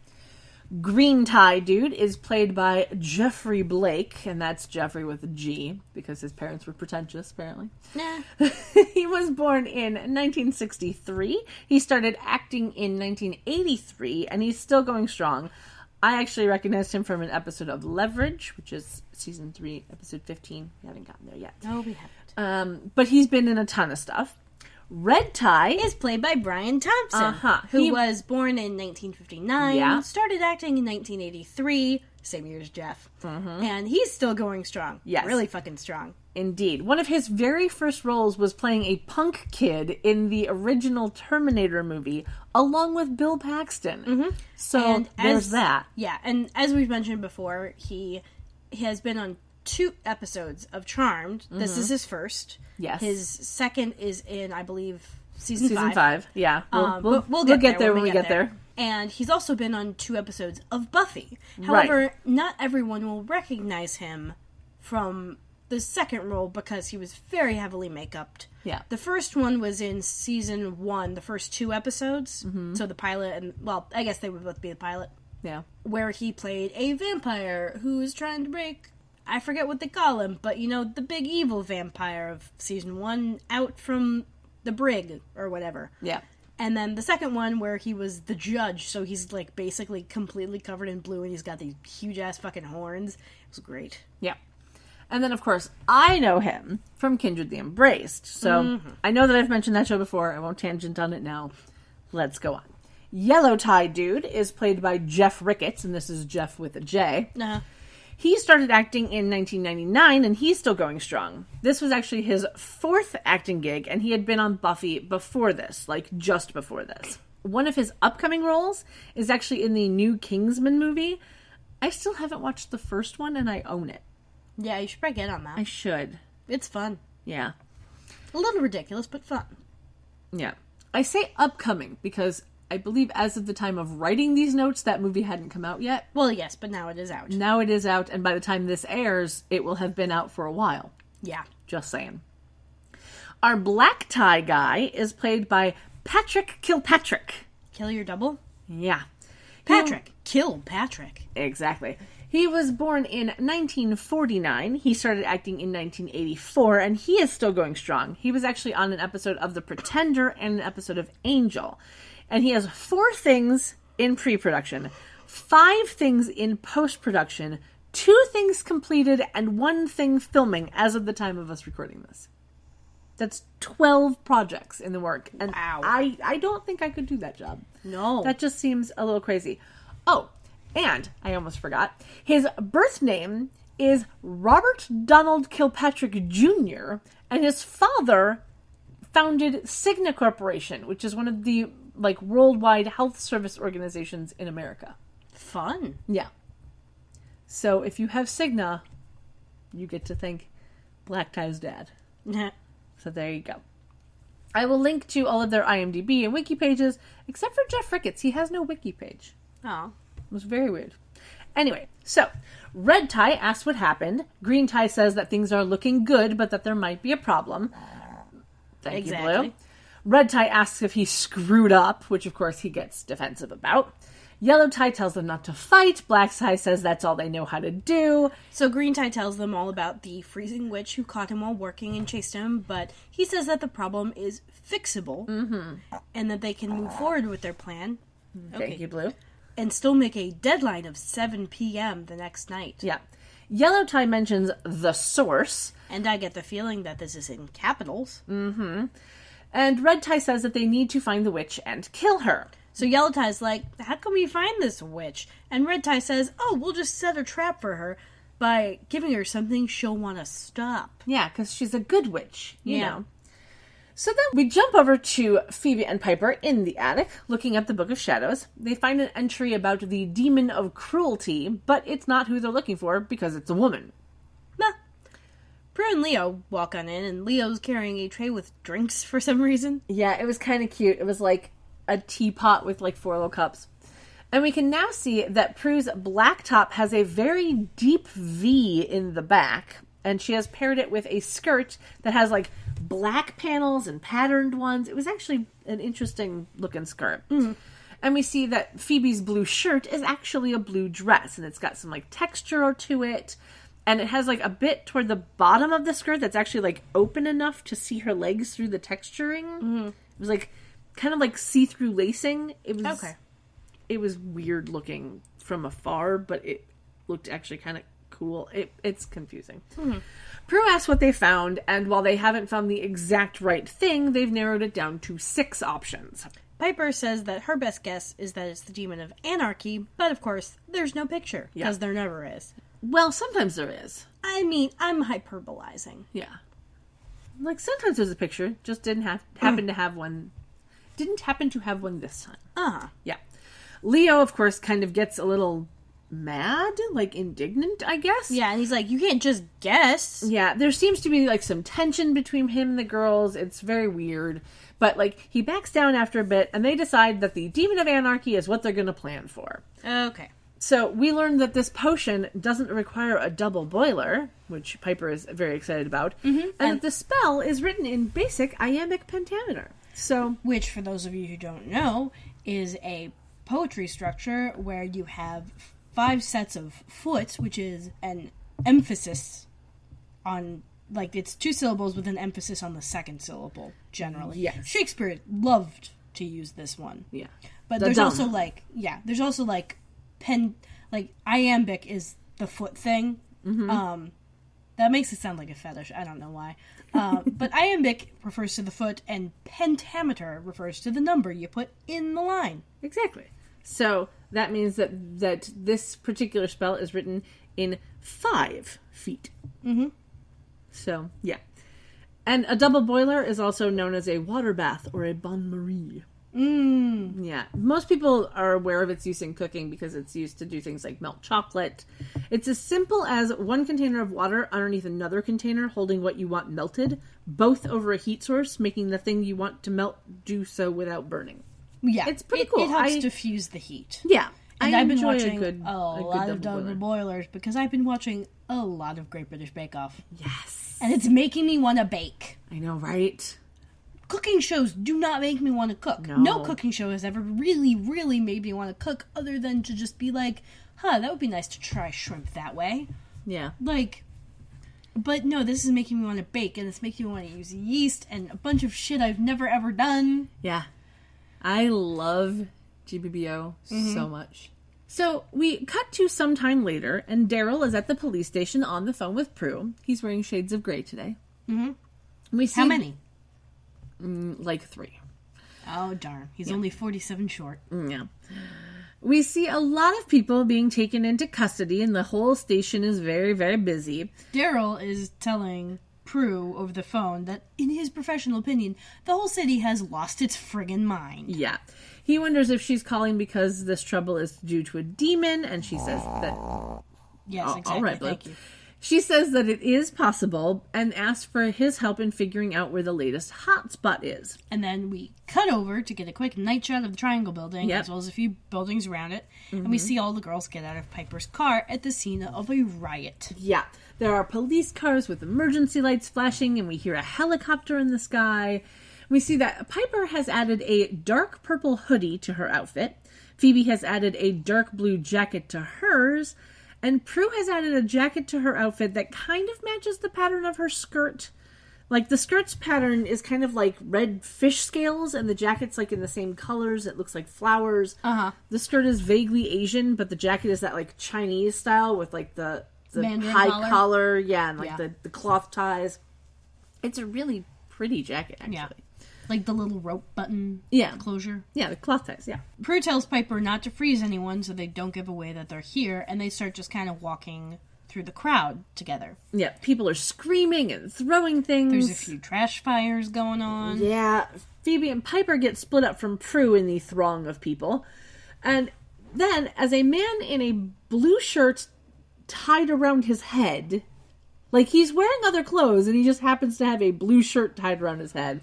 Green Tie Dude is played by Jeffrey Blake, and that's Jeffrey with a G, because his parents were pretentious, apparently. Nah. He was born in 1963. He started acting in 1983, and he's still going strong. I actually recognized him from an episode of Leverage, which is season 3, episode 15. We haven't gotten there yet. No, we haven't. But he's been in a ton of stuff. Red Tie Is played by Brian Thompson, who He- was born in 1959, Yeah. started acting in 1983, same year as Jeff, and he's still going strong. Yes. Really fucking strong. Indeed. One of his very first roles was playing a punk kid in the original Terminator movie, along with Bill Paxton. So And there's that. Yeah, and as we've mentioned before, he has been on 2 episodes of Charmed. This is his first. Yes. His second is in, I believe, season 5. 5. Yeah. But we'll get there when we get there. And he's also been on 2 episodes of Buffy. However, not everyone will recognize him from the second role because he was very heavily make-upped. Yeah. The first one was in season 1, the first 2 episodes. So the pilot and, well, I guess they would both be the pilot. Yeah. Where he played a vampire who is trying to break, I forget what they call him, but you know, the big evil vampire of season 1 out from the brig or whatever. Yeah. And then the second one where he was the judge, so he's like basically completely covered in blue and he's got these huge ass fucking horns. It was great. Yeah. And then, of course, I know him from Kindred the Embraced. So I know that I've mentioned that show before. I won't tangent on it now. Let's go on. Yellow Tie Dude is played by Jeff Ricketts, and this is Jeff with a J. He started acting in 1999, and he's still going strong. This was actually his 4th acting gig, and he had been on Buffy before this, like just before this. One of his upcoming roles is actually in the new Kingsman movie. I still haven't watched the first one, and I own it. Yeah, you should probably get on that. I should. It's fun. Yeah. A little ridiculous, but fun. Yeah. I say upcoming because I believe as of the time of writing these notes, that movie hadn't come out yet. Well, yes, but now it is out. Now it is out, and by the time this airs, it will have been out for a while. Yeah. Just saying. Our black tie guy is played by Patrick Kilpatrick. Kill your double? Yeah. Patrick. Kill Patrick. Exactly. He was born in 1949. He started acting in 1984, and he is still going strong. He was actually on an episode of The Pretender and an episode of Angel. And he has 4 things in pre-production, 5 things in post-production, 2 things completed, and 1 thing filming as of the time of us recording this. That's 12 projects in the work. And wow. I don't think I could do that job. No. That just seems a little crazy. Oh, and I almost forgot. His birth name is Robert Donald Kilpatrick Jr., and his father founded Cigna Corporation, which is one of the worldwide health service organizations in America. Fun. Yeah. So if you have Cigna, you get to thank Black Tie's dad. So there you go. I will link to all of their IMDb and wiki pages, except for Jeff Ricketts. He has no wiki page. Oh. It was very weird. Anyway, so Red Tie asks what happened. Green Tie says that things are looking good, but that there might be a problem. Thank you, Blue. Red Tie asks if he screwed up, which of course he gets defensive about. Yellow Tie tells them not to fight. Black Tie says that's all they know how to do. So Green Tie tells them all about the freezing witch who caught him while working and chased him, but he says that the problem is fixable and that they can move forward with their plan. Thank you, Blue. And still make a deadline of 7 p.m. the next night. Yeah. Yellow Tie mentions the source. And I get the feeling that this is in capitals. And Red Tie says that they need to find the witch and kill her. So Yellow Tie's like, how can we find this witch? And Red Tie says, oh, we'll just set a trap for her by giving her something she'll want to stop. Yeah, because she's a good witch, you know. So then we jump over to Phoebe and Piper in the attic, looking up the Book of Shadows. They find an entry about the Demon of Cruelty, but it's not who they're looking for because it's a woman. Nah. Prue and Leo walk on in, and Leo's carrying a tray with drinks for some reason. Yeah, it was kind of cute. It was like a teapot with 4 little cups. And we can now see that Prue's black top has a very deep V in the back, and she has paired it with a skirt that has black panels and patterned ones. It was actually an interesting looking skirt. And we see that Phoebe's blue shirt is actually a blue dress, and it's got some texture to it. And it has a bit toward the bottom of the skirt that's actually open enough to see her legs through the texturing. It was kind of see-through lacing. It was okay. It was weird looking from afar, but it looked actually kind of cool. It's confusing. Prue asks what they found, and while they haven't found the exact right thing, they've narrowed it down to 6 options. Piper says that her best guess is that it's the Demon of Anarchy, but of course, there's no picture, because there never is. Well, sometimes there is. I mean, I'm hyperbolizing. Yeah. Sometimes there's a picture, just didn't happen to have one. Didn't happen to have one this time. Yeah. Leo, of course, kind of gets a little mad, indignant, I guess. Yeah, and he's like, you can't just guess. Yeah, there seems to be some tension between him and the girls. It's very weird. But he backs down after a bit, and they decide that the Demon of Anarchy is what they're going to plan for. Okay. So we learned that this potion doesn't require a double boiler, which Piper is very excited about, and that the spell is written in basic iambic pentameter. So, which, for those of you who don't know, is a poetry structure where you have 5 sets of foot, which is an emphasis on, it's 2 syllables with an emphasis on the second syllable, generally. Yes. Shakespeare loved to use this one. Yeah. But The there's dumb. also there's also iambic is the foot thing. That makes it sound like a fetish. I don't know why. But iambic refers to the foot, and pentameter refers to the number you put in the line. Exactly. So that means that this particular spell is written in 5 feet. Mm-hmm. So, yeah. And a double boiler is also known as a water bath or a bain-marie. Yeah. Most people are aware of its use in cooking because it's used to do things like melt chocolate. It's as simple as one container of water underneath another container holding what you want melted, both over a heat source, making the thing you want to melt do so without burning. Yeah. It's pretty cool. It helps diffuse the heat. Yeah. And I've been enjoy watching a lot of double double boiler. boilers because I've been watching a lot of Great British Bake Off. Yes. And it's making me want to bake. I know, right? Cooking shows do not make me want to cook. No cooking show has ever really, really made me want to cook other than to just be like, that would be nice to try shrimp that way. Yeah. But no, this is making me want to bake, and it's making me want to use yeast and a bunch of shit I've never ever done. Yeah. I love GBBO so much. So we cut to some time later, and Daryl is at the police station on the phone with Prue. He's wearing shades of gray today. Mm-hmm. We see How many? Like 3. Oh, darn. He's only 47 short. Yeah. We see a lot of people being taken into custody, and the whole station is very, very busy. Daryl is telling Prue over the phone that, in his professional opinion, the whole city has lost its friggin' mind. Yeah. He wonders if she's calling because this trouble is due to a demon, and she says that... Yes, exactly. All right, Blue. Thank you. She says that it is possible and asks for his help in figuring out where the latest hotspot is. And then we cut over to get a quick night shot of the Triangle Building, as well as a few buildings around it. And we see all the girls get out of Piper's car at the scene of a riot. Yeah. There are police cars with emergency lights flashing, and we hear a helicopter in the sky. We see that Piper has added a dark purple hoodie to her outfit. Phoebe has added a dark blue jacket to hers. And Prue has added a jacket to her outfit that kind of matches the pattern of her skirt. Like, the skirt's pattern is kind of like red fish scales, and the jacket's like in the same colors. It looks like flowers. Uh-huh. The skirt is vaguely Asian, but the jacket is that like Chinese style with like the Mandarin high collar. Yeah, and like Yeah. the cloth ties. It's a really pretty jacket, actually. Yeah. Like the little rope button closure. Yeah, the cloth ties, yeah. Prue tells Piper not to freeze anyone so they don't give away that they're here, and they start just kind of walking through the crowd together. Yeah, people are screaming and throwing things. There's a few trash fires going on. Yeah, Phoebe and Piper get split up from Prue in the throng of people. And then, as a man in a blue shirt tied around his head, like he's wearing other clothes and he just happens to have a blue shirt tied around his head,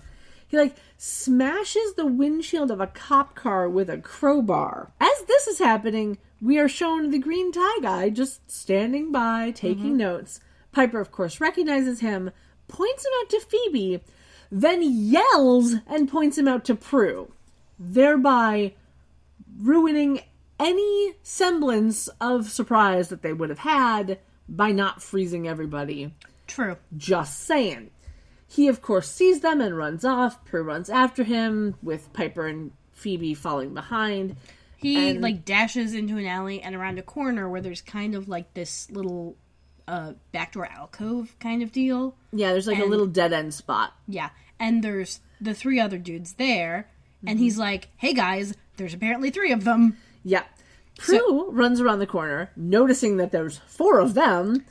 he like smashes the windshield of a cop car with a crowbar. As this is happening, we are shown the green tie guy just standing by, taking notes. Piper, of course, recognizes him, points him out to Phoebe, then yells and points him out to Prue, thereby ruining any semblance of surprise that they would have had by not freezing everybody. True. Just saying. He, of course, sees them and runs off. Prue runs after him, with Piper and Phoebe falling behind. He, dashes into an alley and around a corner where there's kind of, like, this little backdoor alcove kind of deal. Yeah, there's, a little dead-end spot. Yeah, and there's the 3 other dudes there, and he's like, hey, guys, there's apparently 3 of them. Yeah. Prue runs around the corner, noticing that there's 4 of them.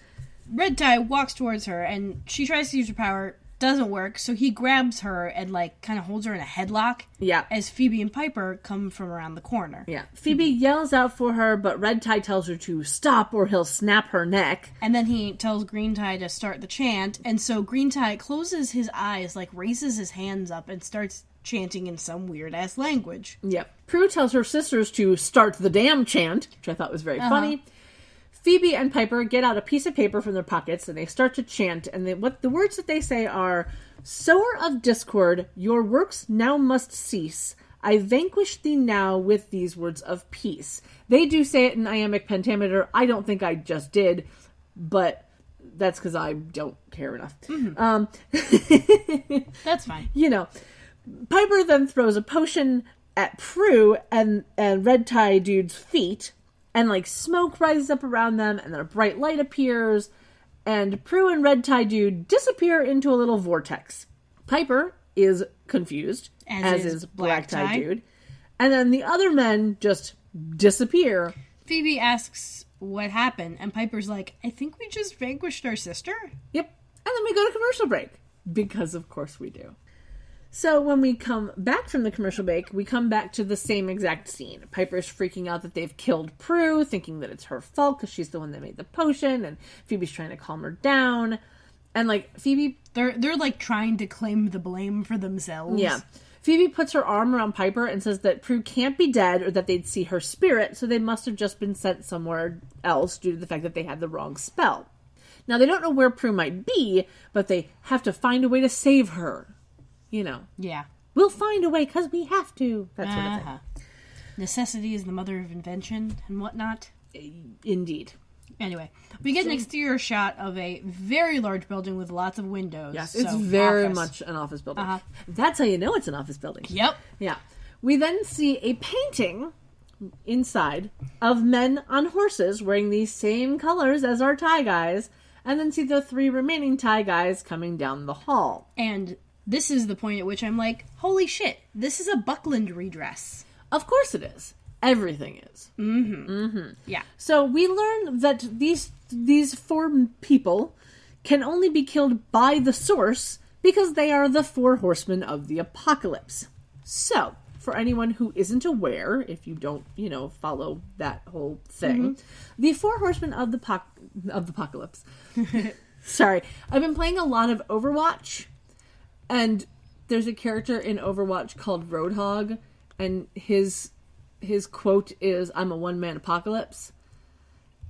Red Tie walks towards her, and she tries to use her power. Doesn't work, so he grabs her and, kind of holds her in a headlock. Yeah. As Phoebe and Piper come from around the corner. Yeah. Phoebe yells out for her, but Red Tie tells her to stop or he'll snap her neck. And then he tells Green Tie to start the chant, and so Green Tie closes his eyes, raises his hands up, and starts chanting in some weird-ass language. Yep. Prue tells her sisters to start the damn chant, which I thought was very funny. Phoebe and Piper get out a piece of paper from their pockets and they start to chant. And what the words that they say are, "Sower of discord, your works now must cease. I vanquish thee now with these words of peace." They do say it in iambic pentameter. I don't think I just did, but that's because I don't care enough. That's fine. Piper then throws a potion at Prue and Red Tie Dude's feet, and like smoke rises up around them, and then a bright light appears, and Prue and Red Tie Dude disappear into a little vortex. Piper is confused, as is Black Tie Dude, and then the other men just disappear. Phoebe asks what happened, and Piper's like, I think we just vanquished our sister? Yep. And then we go to commercial break, because of course we do. So when we come back from the commercial break, we come back to the same exact scene. Piper's freaking out that they've killed Prue, thinking that it's her fault because she's the one that made the potion, and Phoebe's trying to calm her down. And like Phoebe, they're like trying to claim the blame for themselves. Yeah. Phoebe puts her arm around Piper and says that Prue can't be dead or that they'd see her spirit, so they must have just been sent somewhere else due to the fact that they had the wrong spell. Now, they don't know where Prue might be, but they have to find a way to save her. You know. Yeah. We'll find a way because we have to. That sort of thing. Necessity is the mother of invention and whatnot. Indeed. Anyway, we get an exterior shot of a very large building with lots of windows. Yes, it's very much an office building. Uh-huh. That's how you know it's an office building. Yep. Yeah. We then see a painting inside of men on horses wearing these same colors as our tie guys, and then see the 3 remaining tie guys coming down the hall. And this is the point at which I'm like, holy shit, this is a Buckland redress. Of course it is. Everything is. Mm-hmm. Mm-hmm. Yeah. So we learn that these 4 people can only be killed by the source because they are the 4 horsemen of the apocalypse. So, for anyone who isn't aware, if you don't, follow that whole thing, the 4 horsemen of the apocalypse. Sorry, I've been playing a lot of Overwatch, and there's a character in Overwatch called Roadhog, and his quote is, "I'm a one-man apocalypse."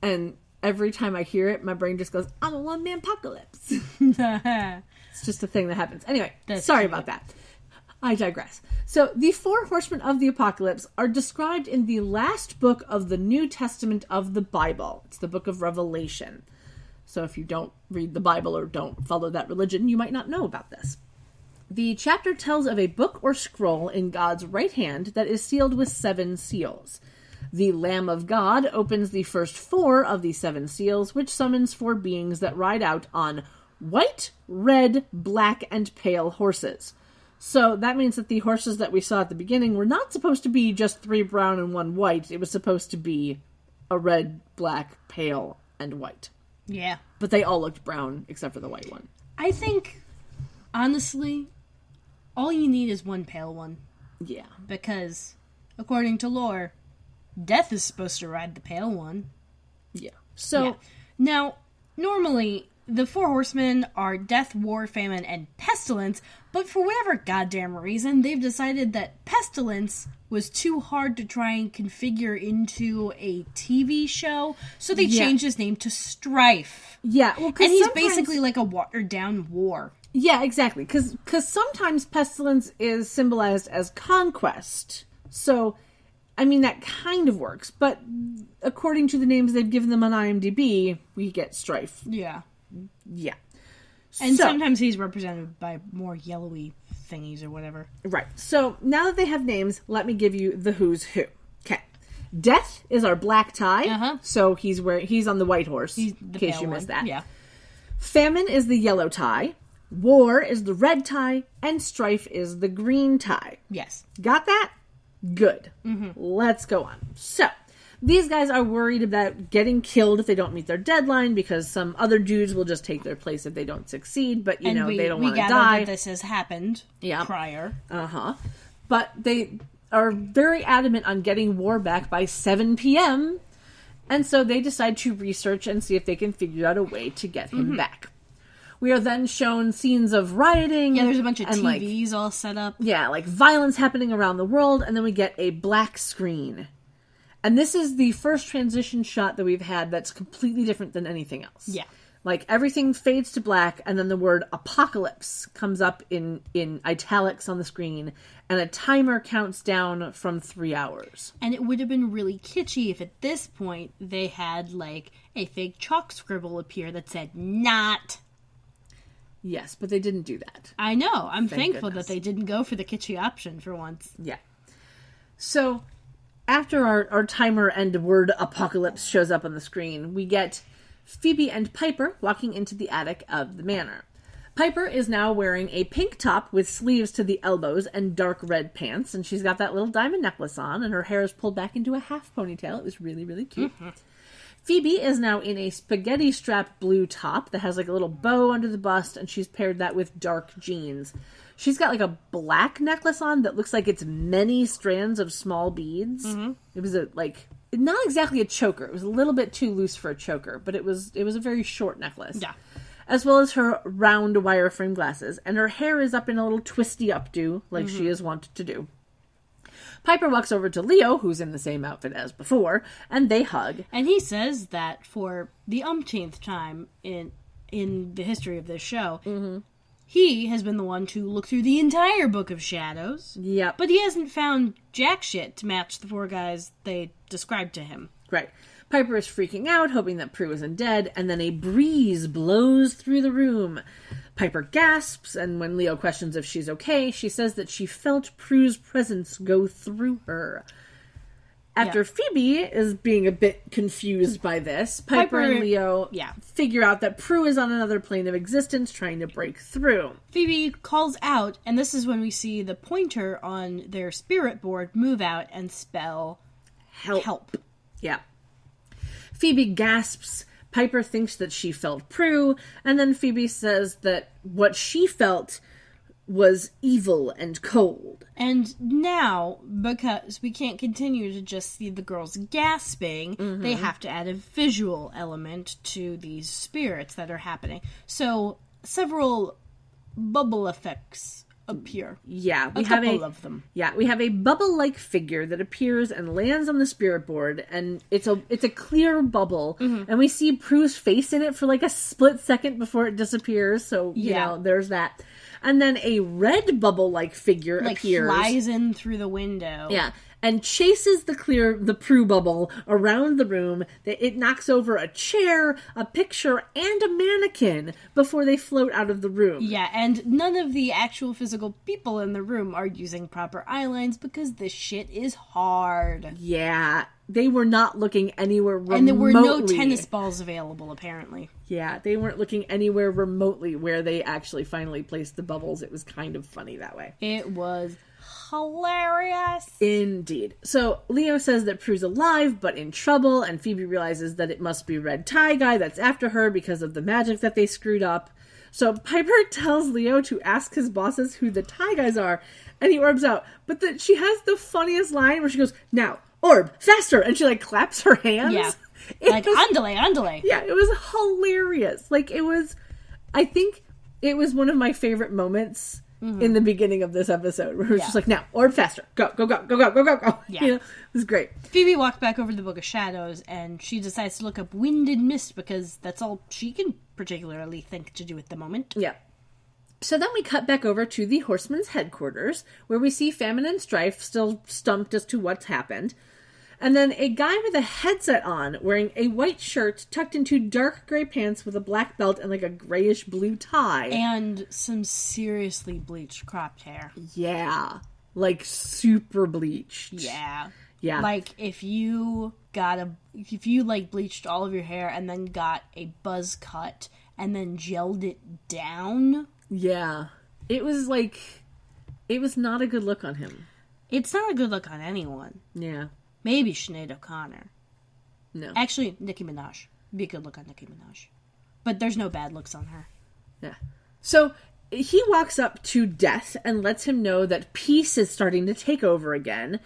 And every time I hear it, my brain just goes, "I'm a one-man apocalypse." It's just a thing that happens. Anyway, sorry about that. I digress. So, the 4 horsemen of the apocalypse are described in the last book of the New Testament of the Bible. It's the book of Revelation. So, if you don't read the Bible or don't follow that religion, you might not know about this. The chapter tells of a book or scroll in God's right hand that is sealed with 7 seals. The Lamb of God opens the first 4 of the 7 seals, which summons 4 beings that ride out on white, red, black, and pale horses. So that means that the horses that we saw at the beginning were not supposed to be just 3 brown and 1 white. It was supposed to be a red, black, pale, and white. Yeah. But they all looked brown except for the white one. I think, honestly, all you need is 1 pale one. Yeah. Because, according to lore, Death is supposed to ride the pale one. Yeah. So, yeah. Now, normally, the 4 horsemen are death, war, famine, and pestilence, but for whatever goddamn reason, they've decided that pestilence was too hard to try and configure into a TV show, so they changed his name to Strife. Yeah. Well, and he's basically like a watered-down war. Yeah, exactly. Because sometimes pestilence is symbolized as conquest. So, I mean, that kind of works. But according to the names they've given them on IMDb, we get Strife. Yeah. Yeah. And sometimes he's represented by more yellowy thingies or whatever. Right. So, now that they have names, let me give you the who's who. Okay. Death is our black tie. Uh-huh. So, he's on the white horse, in case you missed that. Yeah. Famine is the yellow tie. War is the red tie, and Strife is the green tie. Yes. Got that? Good. Mm-hmm. Let's go on. So, these guys are worried about getting killed if they don't meet their deadline because some other dudes will just take their place if they don't succeed, but, they don't want to die. That this has happened prior. Uh-huh. But they are very adamant on getting War back by 7 p.m., and so they decide to research and see if they can figure out a way to get him back. We are then shown scenes of rioting. Yeah, there's a bunch of TVs all set up. Yeah, like violence happening around the world, and then we get a black screen. And this is the first transition shot that we've had that's completely different than anything else. Yeah. Like, everything fades to black, and then the word apocalypse comes up in italics on the screen, and a timer counts down from 3 hours. And it would have been really kitschy if at this point they had, like, a fake chalk scribble appear that said, "not." Yes, but they didn't do that. I know. I'm thankful goodness. that they didn't go for the kitschy option for once. Yeah. So, after our timer and word apocalypse shows up on the screen, we get Phoebe and Piper walking into the attic of the manor. Piper is now wearing a pink top with sleeves to the elbows and dark red pants, and she's got that little diamond necklace on, and her hair is pulled back into a half ponytail. It was really, really cute. Mm-hmm. Phoebe is now in a spaghetti strap blue top that has like a little bow under the bust, and she's paired that with dark jeans. She's got like a black necklace on that looks like it's many strands of small beads. Mm-hmm. It was not exactly a choker. It was a little bit too loose for a choker, but it was a very short necklace. Yeah. As well as her round wireframe glasses, and her hair is up in a little twisty updo, like she is wont to do. Piper walks over to Leo, who's in the same outfit as before, and they hug. And he says that for the umpteenth time in the history of this show, he has been the one to look through the entire Book of Shadows. Yep. But he hasn't found jack shit to match the four guys they described to him. Right. Piper is freaking out, hoping that Prue isn't dead, and then a breeze blows through the room. Piper gasps, and when Leo questions if she's okay, she says that she felt Prue's presence go through her. After Phoebe is being a bit confused by this, Piper and Leo figure out that Prue is on another plane of existence trying to break through. Phoebe calls out, and this is when we see the pointer on their spirit board move out and spell help. Yeah. Phoebe gasps. Piper thinks that she felt Prue, and then Phoebe says that what she felt was evil and cold. And now, because we can't continue to just see the girls gasping, they have to add a visual element to these spirits that are happening. So, several bubble effects appear. Yeah, we have a couple of them. Yeah, we have a bubble-like figure that appears and lands on the spirit board, and it's a clear bubble, and we see Prue's face in it for like a split second before it disappears. So you know, there's that. And then a red bubble-like figure appears, flies in through the window. Yeah. And chases the Prue bubble around the room. It knocks over a chair, a picture, and a mannequin before they float out of the room. Yeah, and none of the actual physical people in the room are using proper eye lines because this shit is hard. Yeah, they were not looking anywhere remotely. And there were no tennis balls available, apparently. Yeah, they weren't looking anywhere remotely where they actually finally placed the bubbles. It was kind of funny that way. It was hilarious. Indeed. So Leo says that Prue's alive but in trouble, and Phoebe realizes that it must be Red Tie Guy that's after her because of the magic that they screwed up. So Piper tells Leo to ask his bosses who the Tie Guys are, and he orbs out. But she has the funniest line where she goes, "Now, orb, faster!" And she claps her hands. Yeah. Andale. Yeah, it was hilarious. I think it was one of my favorite moments in the beginning of this episode, where it was just like, now, orb faster. Go. Yeah. It was great. Phoebe walked back over to the Book of Shadows, and she decides to look up wind and mist, because that's all she can particularly think to do at the moment. Yeah. So then we cut back over to the Horsemen's headquarters, where we see Famine and Strife still stumped as to what's happened. And then a guy with a headset on, wearing a white shirt tucked into dark gray pants with a black belt and a grayish blue tie. And some seriously bleached cropped hair. Yeah. Super bleached. Yeah. Yeah. If you bleached all of your hair and then got a buzz cut and then gelled it down. Yeah. It was it was not a good look on him. It's not a good look on anyone. Yeah. Maybe Sinead O'Connor. No. Actually, Nicki Minaj. Be a good look on Nicki Minaj. But there's no bad looks on her. Yeah. So he walks up to Death and lets him know that peace is starting to take over again.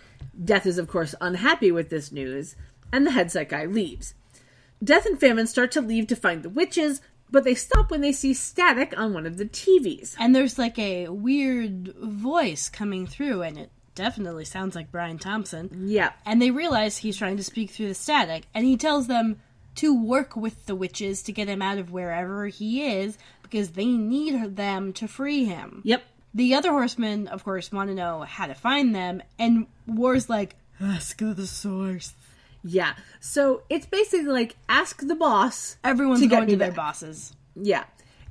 Death is, of course, unhappy with this news, and the headset guy leaves. Death and Famine start to leave to find the witches, but they stop when they see static on one of the TVs. And there's a weird voice coming through, and it definitely sounds like Brian Thompson. Yeah. And they realize he's trying to speak through the static, and he tells them to work with the witches to get him out of wherever he is, because they need them to free him. Yep. The other horsemen, of course, want to know how to find them, and War's like, ask the source. Yeah. So it's basically ask the boss. Everyone's going to their bosses. Yeah.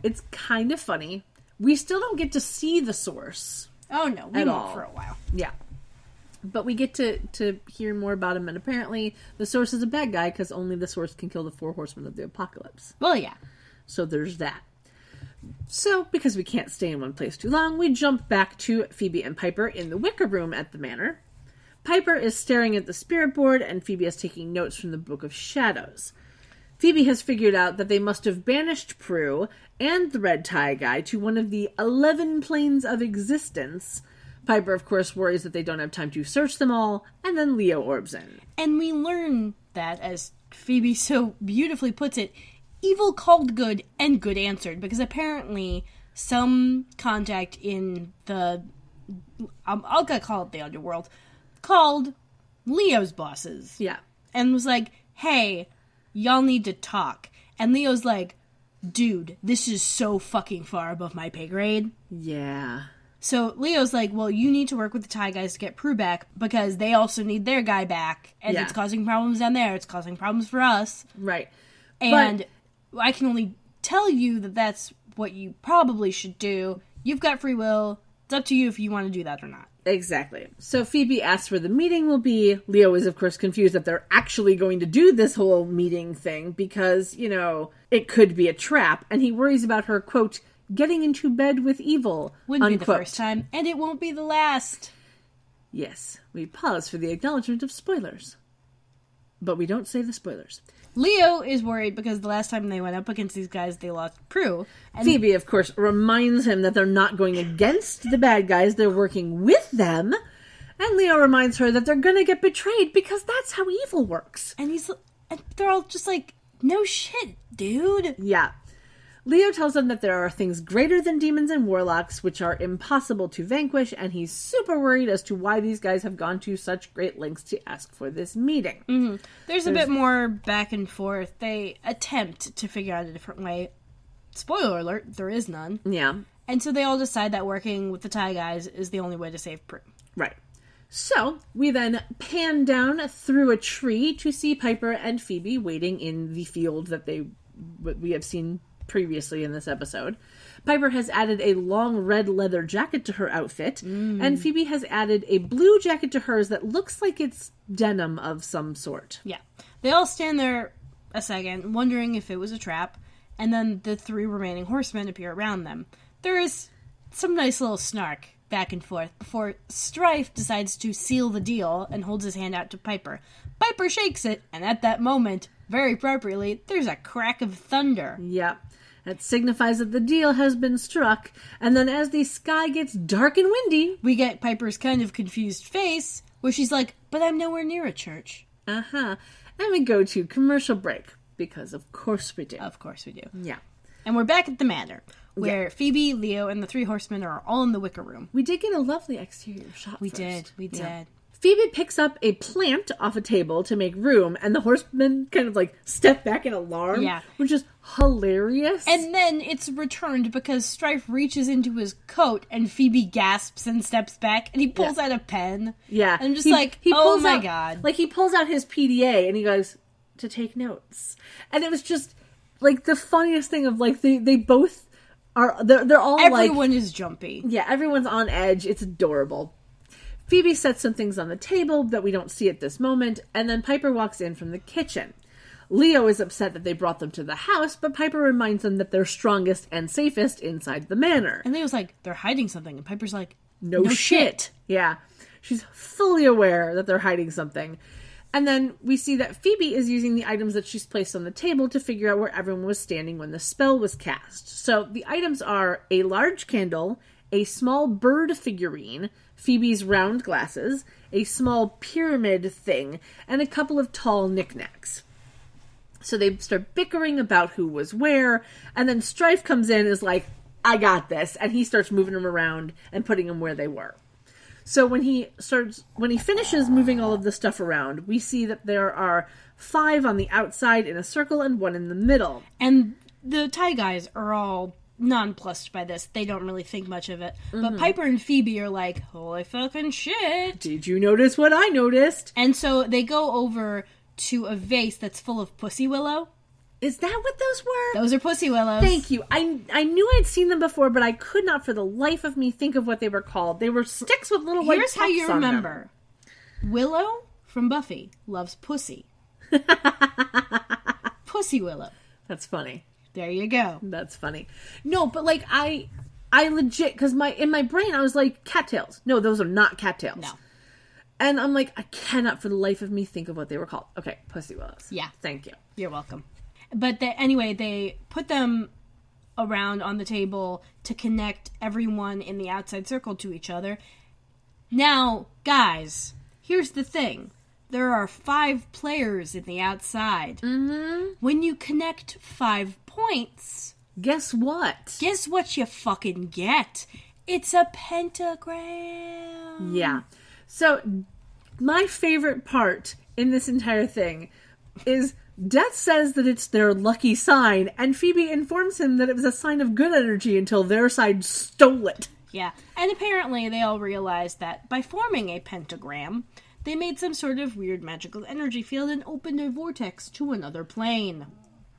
It's kind of funny. We still don't get to see the source. Oh, no. We At won't all. for a while. Yeah. But we get to hear more about him, and apparently the source is a bad guy because only the source can kill the 4 horsemen of the apocalypse. Well, yeah. So there's that. So, because we can't stay in one place too long, we jump back to Phoebe and Piper in the Wicker Room at the manor. Piper is staring at the spirit board, and Phoebe is taking notes from the Book of Shadows. Phoebe has figured out that they must have banished Prue and the Red Tie Guy to one of the 11 planes of existence. Piper, of course, worries that they don't have time to search them all, and then Leo orbs in. And we learn that, as Phoebe so beautifully puts it, evil called good and good answered, because apparently some contact in the, I'll call it the underworld, called Leo's bosses. Yeah. And was like, hey, y'all need to talk. And Leo's like, dude, this is so fucking far above my pay grade. Yeah. So Leo's like, well, you need to work with the Tie guys to get Prue back, because they also need their guy back, and Yeah. it's causing problems down there. It's causing problems for us. Right. And I can only tell you that that's what you probably should do. You've got free will. It's up to you if you want to do that or not. Exactly. So Phoebe asks where the meeting will be. Leo is, of course, confused that they're actually going to do this whole meeting thing because, it could be a trap. And he worries about her, quote, getting into bed with evil, Wouldn't unquote. be the first time, and it won't be the last. Yes, we pause for the acknowledgement of spoilers. But we don't say the spoilers. Leo is worried because the last time they went up against these guys, they lost Prue. And Phoebe, of course, reminds him that they're not going against the bad guys, they're working with them. And Leo reminds her that they're gonna get betrayed because that's how evil works. and they're all just like, no shit, dude. Yeah. Leo tells them that there are things greater than demons and warlocks which are impossible to vanquish, and he's super worried as to why these guys have gone to such great lengths to ask for this meeting. Mm-hmm. There's a bit more back and forth. They attempt to figure out a different way. Spoiler alert, there is none. Yeah. And so they all decide that working with the Tie guys is the only way to save Prue. Right. So, we then pan down through a tree to see Piper and Phoebe waiting in the field that we have seen previously in this episode. Piper has added a long red leather jacket to her outfit, and Phoebe has added a blue jacket to hers that looks like it's denim of some sort. Yeah. They all stand there a second, wondering if it was a trap, and then the 3 remaining horsemen appear around them. There is some nice little snark back and forth before Strife decides to seal the deal and holds his hand out to Piper. Piper shakes it, and at that moment, very appropriately, there's a crack of thunder. Yep. That signifies that the deal has been struck, and then as the sky gets dark and windy, We get Piper's kind of confused face, where she's like, but I'm nowhere near a church. and we go to commercial break, because of course we do. Of course we do. Yeah. And we're back at the manor, where Phoebe, Leo, and the 3 horsemen are all in the wicker room. We did get a lovely exterior shot We first. did. Yeah. Phoebe picks up a plant off a table to make room, and the horsemen kind of step back in alarm, Yeah. which is hilarious. And then it's returned because Strife reaches into his coat and Phoebe gasps and steps back and he pulls out a pen. yeah, And I'm just he oh pulls my out- god. He pulls out his PDA and he goes to take notes, and it was just the funniest thing of they both are they're all Everyone is jumpy. yeah, everyone's on edge. It's adorable. Phoebe sets some things on the table that we don't see at this moment, and then Piper walks in from the kitchen. Leo is upset that they brought them to the house, but Piper reminds them that they're strongest and safest inside the manor. And Leo's like, they're hiding something. And Piper's like, No shit. Yeah. She's fully aware that they're hiding something. And then we see that Phoebe is using the items that she's placed on the table to figure out where everyone was standing when the spell was cast. So the items are a large candle, a small bird figurine, Phoebe's round glasses, a small pyramid thing, and a couple of tall knickknacks. So they start bickering about who was where, and then Strife comes in and is like, I got this, and he starts moving them around and putting them where they were. So when he finishes moving all of the stuff around, we see that there are 5 on the outside in a circle and 1 in the middle. And the Tie guys are all nonplussed by this. They don't really think much of it. But Piper and Phoebe are like, holy fucking shit. Did you notice what I noticed? And so they go over to a vase that's full of pussy willow. Is that what those were? Those are pussy willows. Thank you. I knew I'd seen them before, but I could not for the life of me think of what they were called. They were sticks with little white Here's how you puffs on them. remember. Willow from Buffy loves pussy. Pussy willow. That's funny. There you go. That's funny. No, but like I legit, because in my brain I was like, cattails. No, those are not cattails. No. And I'm like, I cannot for the life of me think of what they were called. Okay, pussy willows. Yeah. Thank you. You're welcome. But anyway, they put them around on the table to connect everyone in the outside circle to each other. Now, guys, here's the thing. There are 5 players in the outside. Mm-hmm. When you connect 5 points... Guess what? Guess what you fucking get? It's a pentagram. Yeah. So, my favorite part in this entire thing is Death says that it's their lucky sign, and Phoebe informs him that it was a sign of good energy until their side stole it. Yeah, and apparently they all realized that by forming a pentagram, they made some sort of weird magical energy field and opened a vortex to another plane.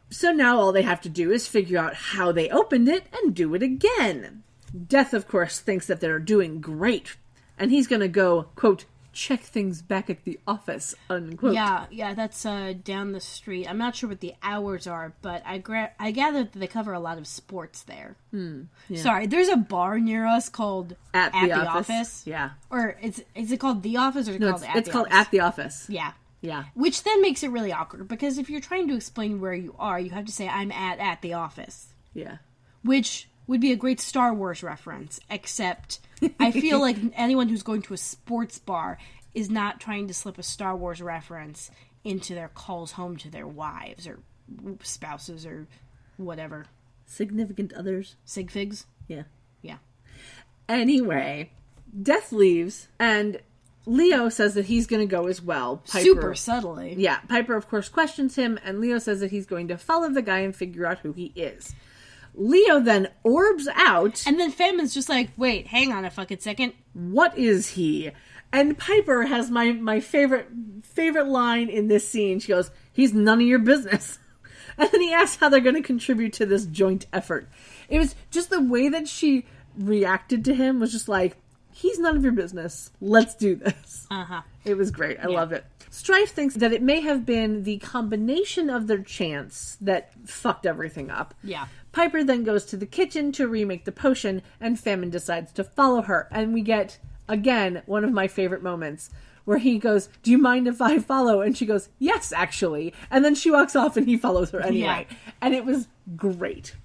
So now all they have to do is figure out how they opened it and do it again. Death, of course, thinks that they're doing great, and he's gonna go, quote, check things back at the office, unquote. Yeah, that's down the street. I'm not sure what the hours are, but I gather that they cover a lot of sports there. Yeah. Sorry, there's a bar near us called At the Office. Yeah. Or is it called The Office or is it called At the Office? It's called At the Office. Yeah. Yeah. Which then makes it really awkward, because if you're trying to explain where you are, you have to say, I'm at the office. Yeah. Which would be a great Star Wars reference, except I feel like anyone who's going to a sports bar is not trying to slip a Star Wars reference into their calls home to their wives or spouses or whatever. Significant others. Sig figs? Yeah. Yeah. Anyway, Death leaves, and Leo says that he's going to go as well. Piper, super subtly. Yeah. Piper, of course, questions him, and Leo says that he's going to follow the guy and figure out who he is. Leo then orbs out. And then Femin's just like, wait, hang on a fucking second. What is he? And Piper has my favorite line in this scene. She goes, he's none of your business. And then he asks how they're going to contribute to this joint effort. It was just the way that she reacted to him was just like, he's none of your business. Let's do this. Uh-huh. It was great. I love it. Strife thinks that it may have been the combination of their chants that fucked everything up. Yeah. Piper then goes to the kitchen to remake the potion, and Famine decides to follow her. And we get, again, one of my favorite moments, where he goes, do you mind if I follow? And she goes, yes, actually. And then she walks off and he follows her anyway. Yeah. And it was great.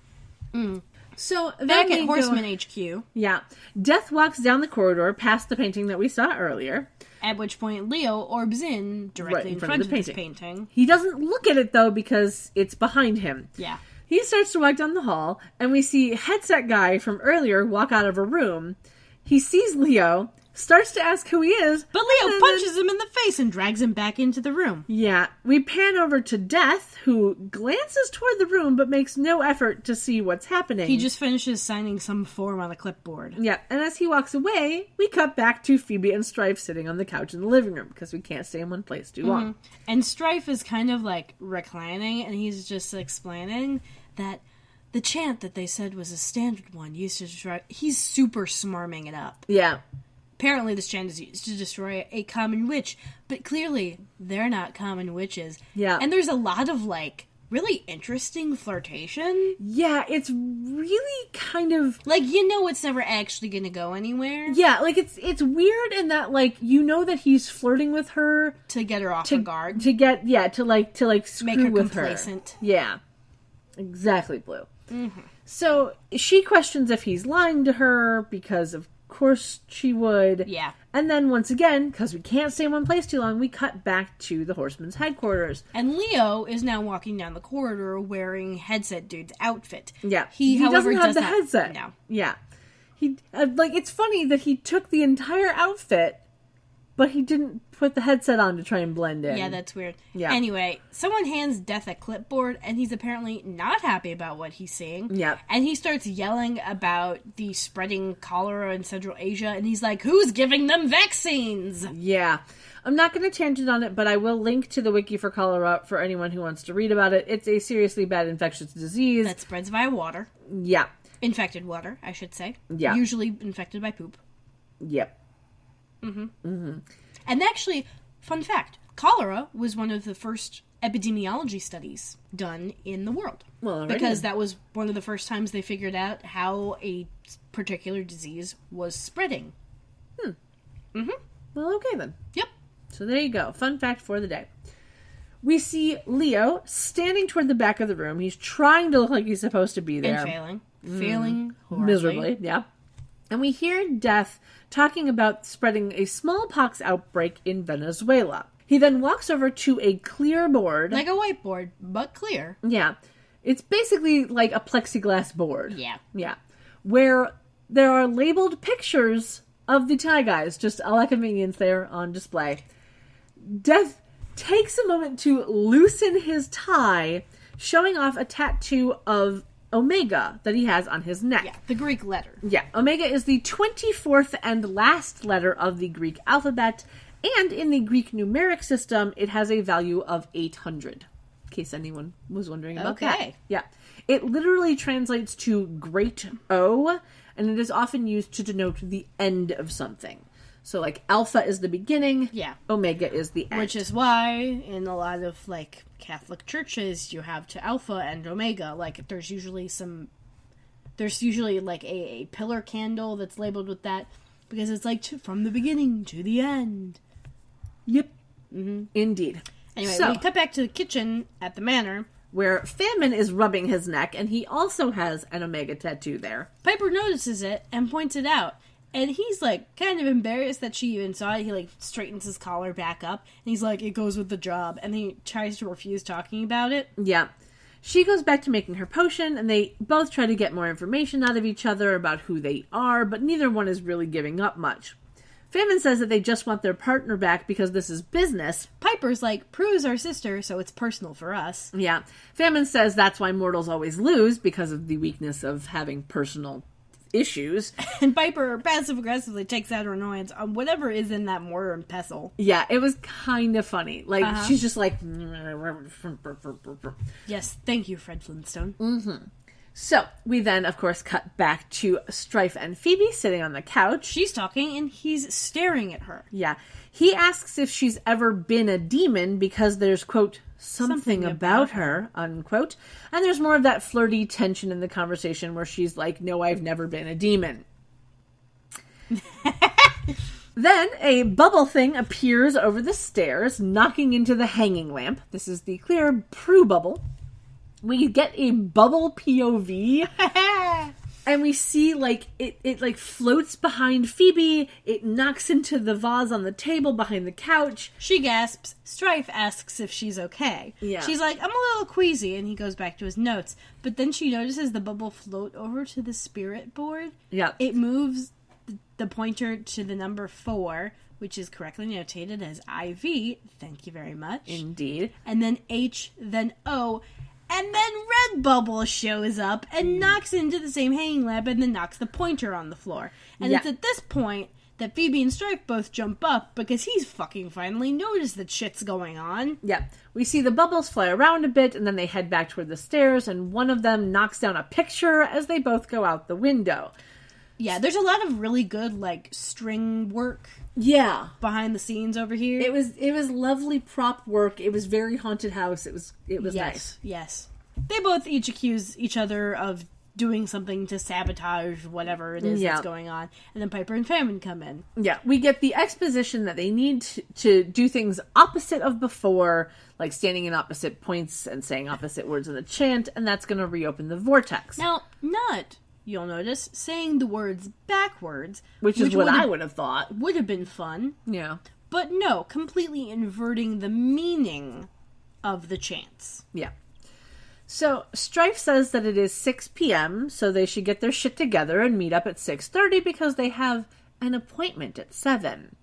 Mm. So back at Horseman HQ. Yeah. Death walks down the corridor past the painting that we saw earlier. At which point Leo orbs in directly in front of this painting. He doesn't look at it, though, because it's behind him. Yeah. He starts to walk down the hall, and we see headset guy from earlier walk out of a room. He sees Leo, starts to ask who he is. But Leo punches him in the face and drags him back into the room. Yeah. We pan over to Death, who glances toward the room but makes no effort to see what's happening. He just finishes signing some form on a clipboard. Yeah. And as he walks away, we cut back to Phoebe and Strife sitting on the couch in the living room because we can't stay in one place too long. And Strife is kind of like reclining, and he's just explaining that the chant that they said was a standard one used to destroy... He's super smarming it up. Yeah. Apparently this chant is used to destroy a common witch, but clearly they're not common witches. Yeah. And there's a lot of, like, really interesting flirtation. Yeah, it's really kind of... Like, you know it's never actually gonna go anywhere. Yeah, like, it's weird in that, like, you know that he's flirting with her... To get her off her guard. To get, yeah, to screw make her with complacent. Her. Yeah. Exactly, Blue. Mm-hmm. So, she questions if he's lying to her, because of course she would. Yeah. And then, once again, because we can't stay in one place too long, we cut back to the Horseman's headquarters. And Leo is now walking down the corridor wearing Headset Dude's outfit. Yeah. He however, doesn't have the headset. No. Yeah. He, it's funny that he took the entire outfit, but he didn't put the headset on to try and blend in. Yeah, that's weird. Yeah. Anyway, someone hands Death a clipboard, and he's apparently not happy about what he's seeing. Yeah. And he starts yelling about the spreading cholera in Central Asia, and he's like, who's giving them vaccines? Yeah. I'm not going to tangent on it, but I will link to the wiki for cholera for anyone who wants to read about it. It's a seriously bad infectious disease. That spreads via water. Yeah. Infected water, I should say. Yeah. Usually infected by poop. Yep. And actually, fun fact, cholera was one of the first epidemiology studies done in the world. Well, because that was one of the first times they figured out how a particular disease was spreading. Well, okay then. Yep. So there you go. Fun fact for the day. We see Leo standing toward the back of the room. He's trying to look like he's supposed to be there. And failing. Failing horribly. Miserably, yeah. And we hear Death talking about spreading a smallpox outbreak in Venezuela. He then walks over to a clear board. Like a whiteboard, but clear. Yeah. It's basically like a plexiglass board. Yeah. Yeah. Where there are labeled pictures of the tie guys, just a la convenience there on display. Death takes a moment to loosen his tie, showing off a tattoo of Omega that he has on his neck. Yeah, the Greek letter. Yeah, Omega is the 24th and last letter of the Greek alphabet, and in the Greek numeric system, it has a value of 800. In case anyone was wondering about that. Okay. Yeah. It literally translates to Great O, and it is often used to denote the end of something. So, like, Alpha is the beginning. Yeah. Omega is the end. Which is why in a lot of, like, Catholic churches, you have to Alpha and Omega. Like, there's usually like a pillar candle that's labeled with that, because it's like from the beginning to the end. Yep. Indeed. Anyway, So- we cut back to the kitchen at the manor. Where Famine is rubbing his neck, and he also has an Omega tattoo there. Piper notices it and points it out. And he's, like, kind of embarrassed that she even saw it. He, like, straightens his collar back up. And he's like, it goes with the job. And he tries to refuse talking about it. Yeah. She goes back to making her potion, and they both try to get more information out of each other about who they are, but neither one is really giving up much. Famine says that they just want their partner back because this is business. Piper's like, Prue's our sister, so it's personal for us. Yeah. Famine says that's why mortals always lose, because of the weakness of having personal issues. And Piper passive-aggressively takes out her annoyance on whatever is in that mortar and pestle. Yeah, it was kind of funny. Like, she's just like... Yes, thank you, Fred Flintstone. So, we then, of course, cut back to Strife and Phoebe sitting on the couch. She's talking, and he's staring at her. Yeah. He asks if she's ever been a demon because there's, quote, something about her, unquote. And there's more of that flirty tension in the conversation where she's like, no, I've never been a demon. Then a bubble thing appears over the stairs, knocking into the hanging lamp. This is the clear Prue bubble. We get a bubble POV. And we see, like, it like, floats behind Phoebe. It knocks into the vase on the table behind the couch. She gasps. Strife asks if she's okay. Yeah. She's like, I'm a little queasy, and he goes back to his notes. But then she notices the bubble float over to the spirit board. Yeah. It moves the pointer to the number 4, which is correctly notated as IV. Thank you very much. Indeed. And then H, then O. And then Redbubble shows up and knocks into the same hanging lamp and then knocks the pointer on the floor. And Yeah. it's at this point that Phoebe and Strife both jump up because he's fucking finally noticed that shit's going on. Yeah. We see the bubbles fly around a bit, and then they head back toward the stairs, and one of them knocks down a picture as they both go out the window. Yeah, there's a lot of really good, like, string work Yeah. behind the scenes over here. It was lovely prop work. It was very haunted house. It was nice. Yes, yes. They both each accuse each other of doing something to sabotage whatever it is Yeah. that's going on. And then Piper and Famine come in. Yeah, we get the exposition that they need to do things opposite of before, like standing in opposite points and saying opposite words in the chant, and that's going to reopen the vortex. Now, not, you'll notice, saying the words backwards. Which is what would've- I would have thought. Would have been fun. Yeah. But no, completely inverting the meaning of the chants. Yeah. So, Strife says that it is 6 p.m., so they should get their shit together and meet up at 6:30 because they have an appointment at 7.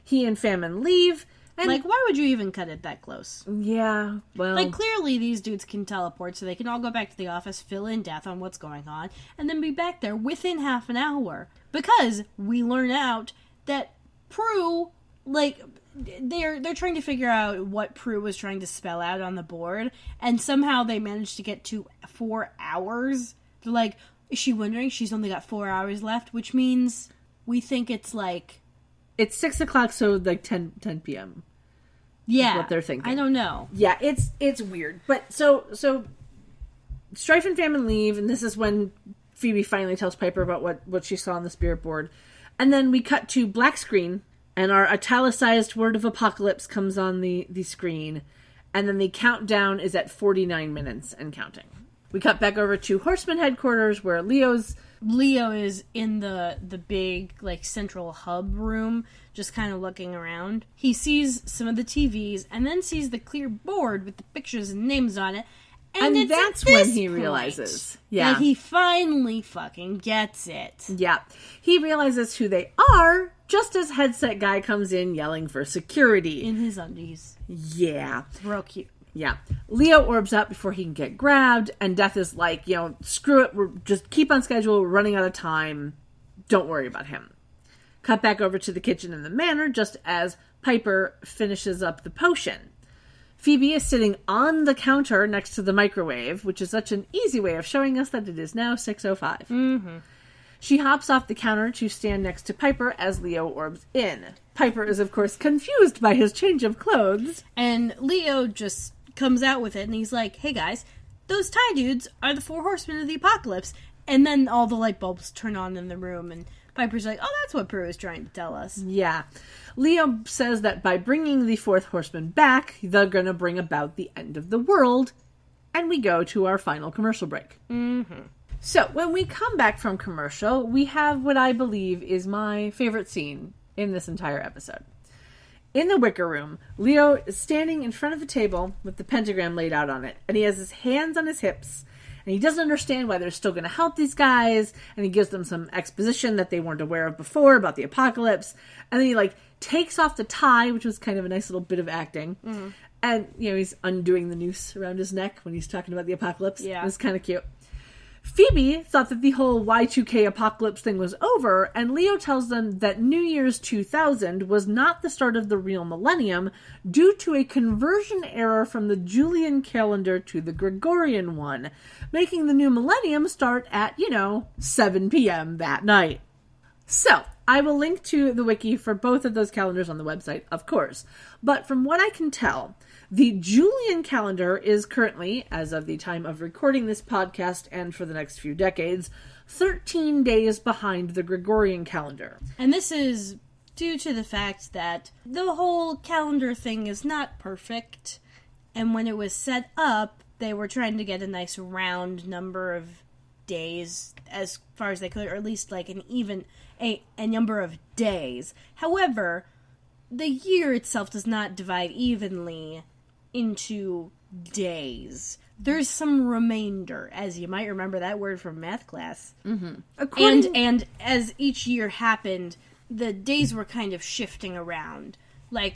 He and Famine leave, and... Like, why would you even cut it that close? Yeah, well... Like, clearly these dudes can teleport so they can all go back to the office, fill in Death on what's going on, and then be back there within half an hour. Because we learn out that Prue like, they're trying to figure out what Prue was trying to spell out on the board, and somehow they managed to get to 4 hours. They're like, is she wondering she's only got 4 hours left, which means we think it's like... It's 6 o'clock, so like 10 p.m. Yeah. What they're thinking. I don't know. Yeah, it's weird. But so Strife and Famine leave, and this is when Phoebe finally tells Piper about what she saw on the spirit board. And then we cut to black screen, and our italicized word of apocalypse comes on the screen. And then the countdown is at 49 minutes and counting. We cut back over to Horseman headquarters, where Leo is in the big, like, central hub room, just kind of looking around. He sees some of the TVs, and then sees the clear board with the pictures and names on it. And that's when he realizes. Yeah. That he finally fucking gets it. Yeah. He realizes who they are, just as Headset Guy comes in yelling for security. In his undies. Yeah. Real cute. Yeah. Leo orbs up before he can get grabbed, and Death is like, screw it, we're just keep on schedule, we're running out of time, don't worry about him. Cut back over to the kitchen in the manor, just as Piper finishes up the potion. Phoebe is sitting on the counter next to the microwave, which is such an easy way of showing us that it is now 6:05. Mm-hmm. She hops off the counter to stand next to Piper as Leo orbs in. Piper is, of course, confused by his change of clothes. And Leo just comes out with it, and he's like, hey guys, those Thai dudes are the 4 horsemen of the apocalypse. And then all the light bulbs turn on in the room, and Piper's like, oh, that's what Prue is trying to tell us. Yeah. Leo says that by bringing the 4th horseman back, they're going to bring about the end of the world. And we go to our final commercial break. Mm-hmm. So, when we come back from commercial, we have what I believe is my favorite scene in this entire episode. In the Wicker Room, Leo is standing in front of a table with the pentagram laid out on it, and he has his hands on his hips, and he doesn't understand why they're still going to help these guys, and he gives them some exposition that they weren't aware of before about the apocalypse, and then he, takes off the tie, which was kind of a nice little bit of acting, and, he's undoing the noose around his neck when he's talking about the apocalypse. Yeah. It was kind of cute. Phoebe thought that the whole Y2K apocalypse thing was over, and Leo tells them that New Year's 2000 was not the start of the real millennium due to a conversion error from the Julian calendar to the Gregorian one, making the new millennium start at, 7 p.m. that night. So, I will link to the wiki for both of those calendars on the website, of course, but from what I can tell, the Julian calendar is currently, as of the time of recording this podcast and for the next few decades, 13 days behind the Gregorian calendar. And this is due to the fact that the whole calendar thing is not perfect. And when it was set up, they were trying to get a nice round number of days as far as they could, or at least a number of days. However, the year itself does not divide evenly into days. There's some remainder, as you might remember that word from math class. Mm-hmm. And as each year happened, the days were kind of shifting around. The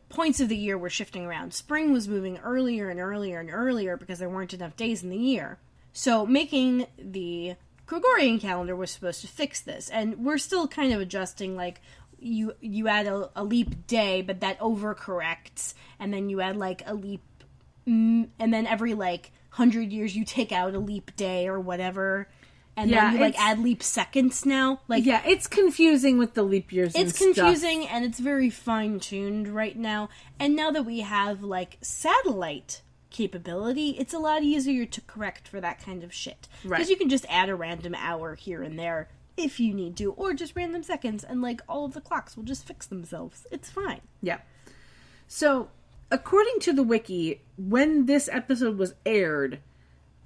points of the year were shifting around. Spring was moving earlier and earlier and earlier because there weren't enough days in the year. So making the Gregorian calendar was supposed to fix this. And we're still kind of adjusting, you add a leap day, but that overcorrects, and then you add a leap, and then every 100 years you take out a leap day or whatever, and then you add leap seconds now. It's confusing with the leap years. It's confusing, and it's very fine tuned right now. And now that we have satellite capability, it's a lot easier to correct for that kind of shit, because you can just add a random hour here and there if you need to, or just random seconds, and all of the clocks will just fix themselves. It's fine. Yeah. So, according to the wiki, when this episode was aired,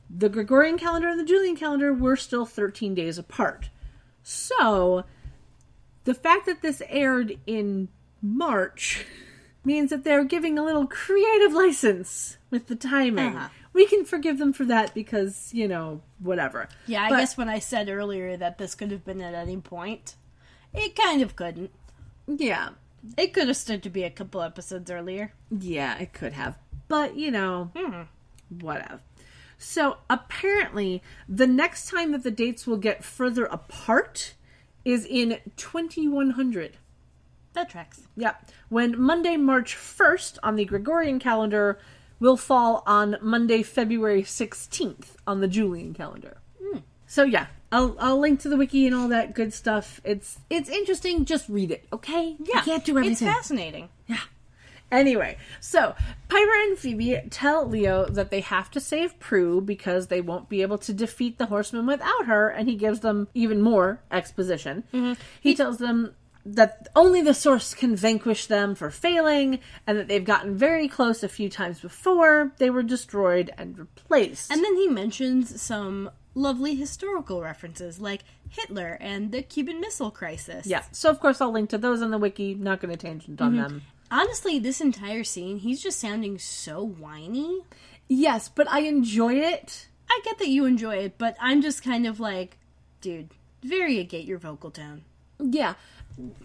the Gregorian calendar and the Julian calendar were still 13 days apart. So, the fact that this aired in March means that they're giving a little creative license with the timing. Uh-huh. We can forgive them for that because, whatever. Yeah, I guess when I said earlier that this could have been at any point, it kind of couldn't. Yeah. It could have stood to be a couple episodes earlier. Yeah, it could have. But, whatever. So, apparently, the next time that the dates will get further apart is in 2100. That tracks. Yeah. When Monday, March 1st on the Gregorian calendar will fall on Monday, February 16th on the Julian calendar. So yeah, I'll link to the wiki and all that good stuff. It's interesting. Just read it, okay? Yeah. You can't do everything. It's fascinating. Yeah. Anyway, so Piper and Phoebe tell Leo that they have to save Prue because they won't be able to defeat the Horsemen without her, and he gives them even more exposition. He tells them that only the Source can vanquish them for failing, and that they've gotten very close a few times before they were destroyed and replaced. And then he mentions some lovely historical references like Hitler and the Cuban Missile Crisis. Yeah, so of course I'll link to those on the wiki. Not going to tangent on them. Honestly, this entire scene, he's just sounding so whiny. Yes, but I enjoy it. I get that you enjoy it, but I'm just kind of like, dude, variegate your vocal tone. Yeah.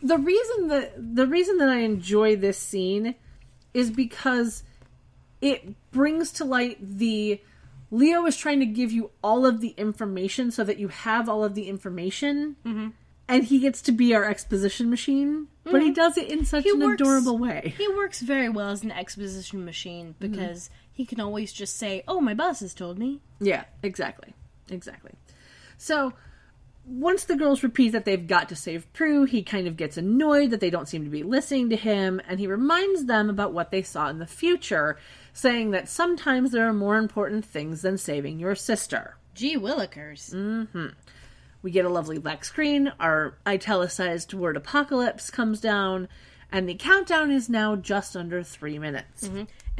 The reason that I enjoy this scene is because it brings to light the Leo is trying to give you all of the information so that you have all of the information, and he gets to be our exposition machine, but he does it in such an adorable way. He works very well as an exposition machine because he can always just say, oh, my boss has told me. Yeah, exactly. So, once the girls repeat that they've got to save Prue, he kind of gets annoyed that they don't seem to be listening to him, and he reminds them about what they saw in the future, saying that sometimes there are more important things than saving your sister. Gee willikers. We get a lovely black screen, our italicized word apocalypse comes down, and the countdown is now just under 3 minutes.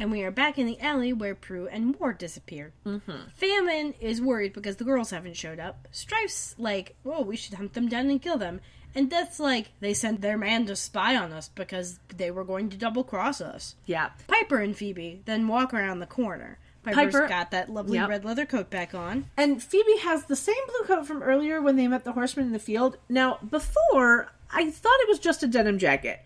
And we are back in the alley where Prue and Ward disappear. Famine is worried because the girls haven't showed up. Strife's like, oh, we should hunt them down and kill them. And Death's like, they sent their man to spy on us because they were going to double-cross us. Yeah. Piper and Phoebe then walk around the corner. Piper's got that lovely red leather coat back on. And Phoebe has the same blue coat from earlier when they met the Horsemen in the field. Now, before, I thought it was just a denim jacket.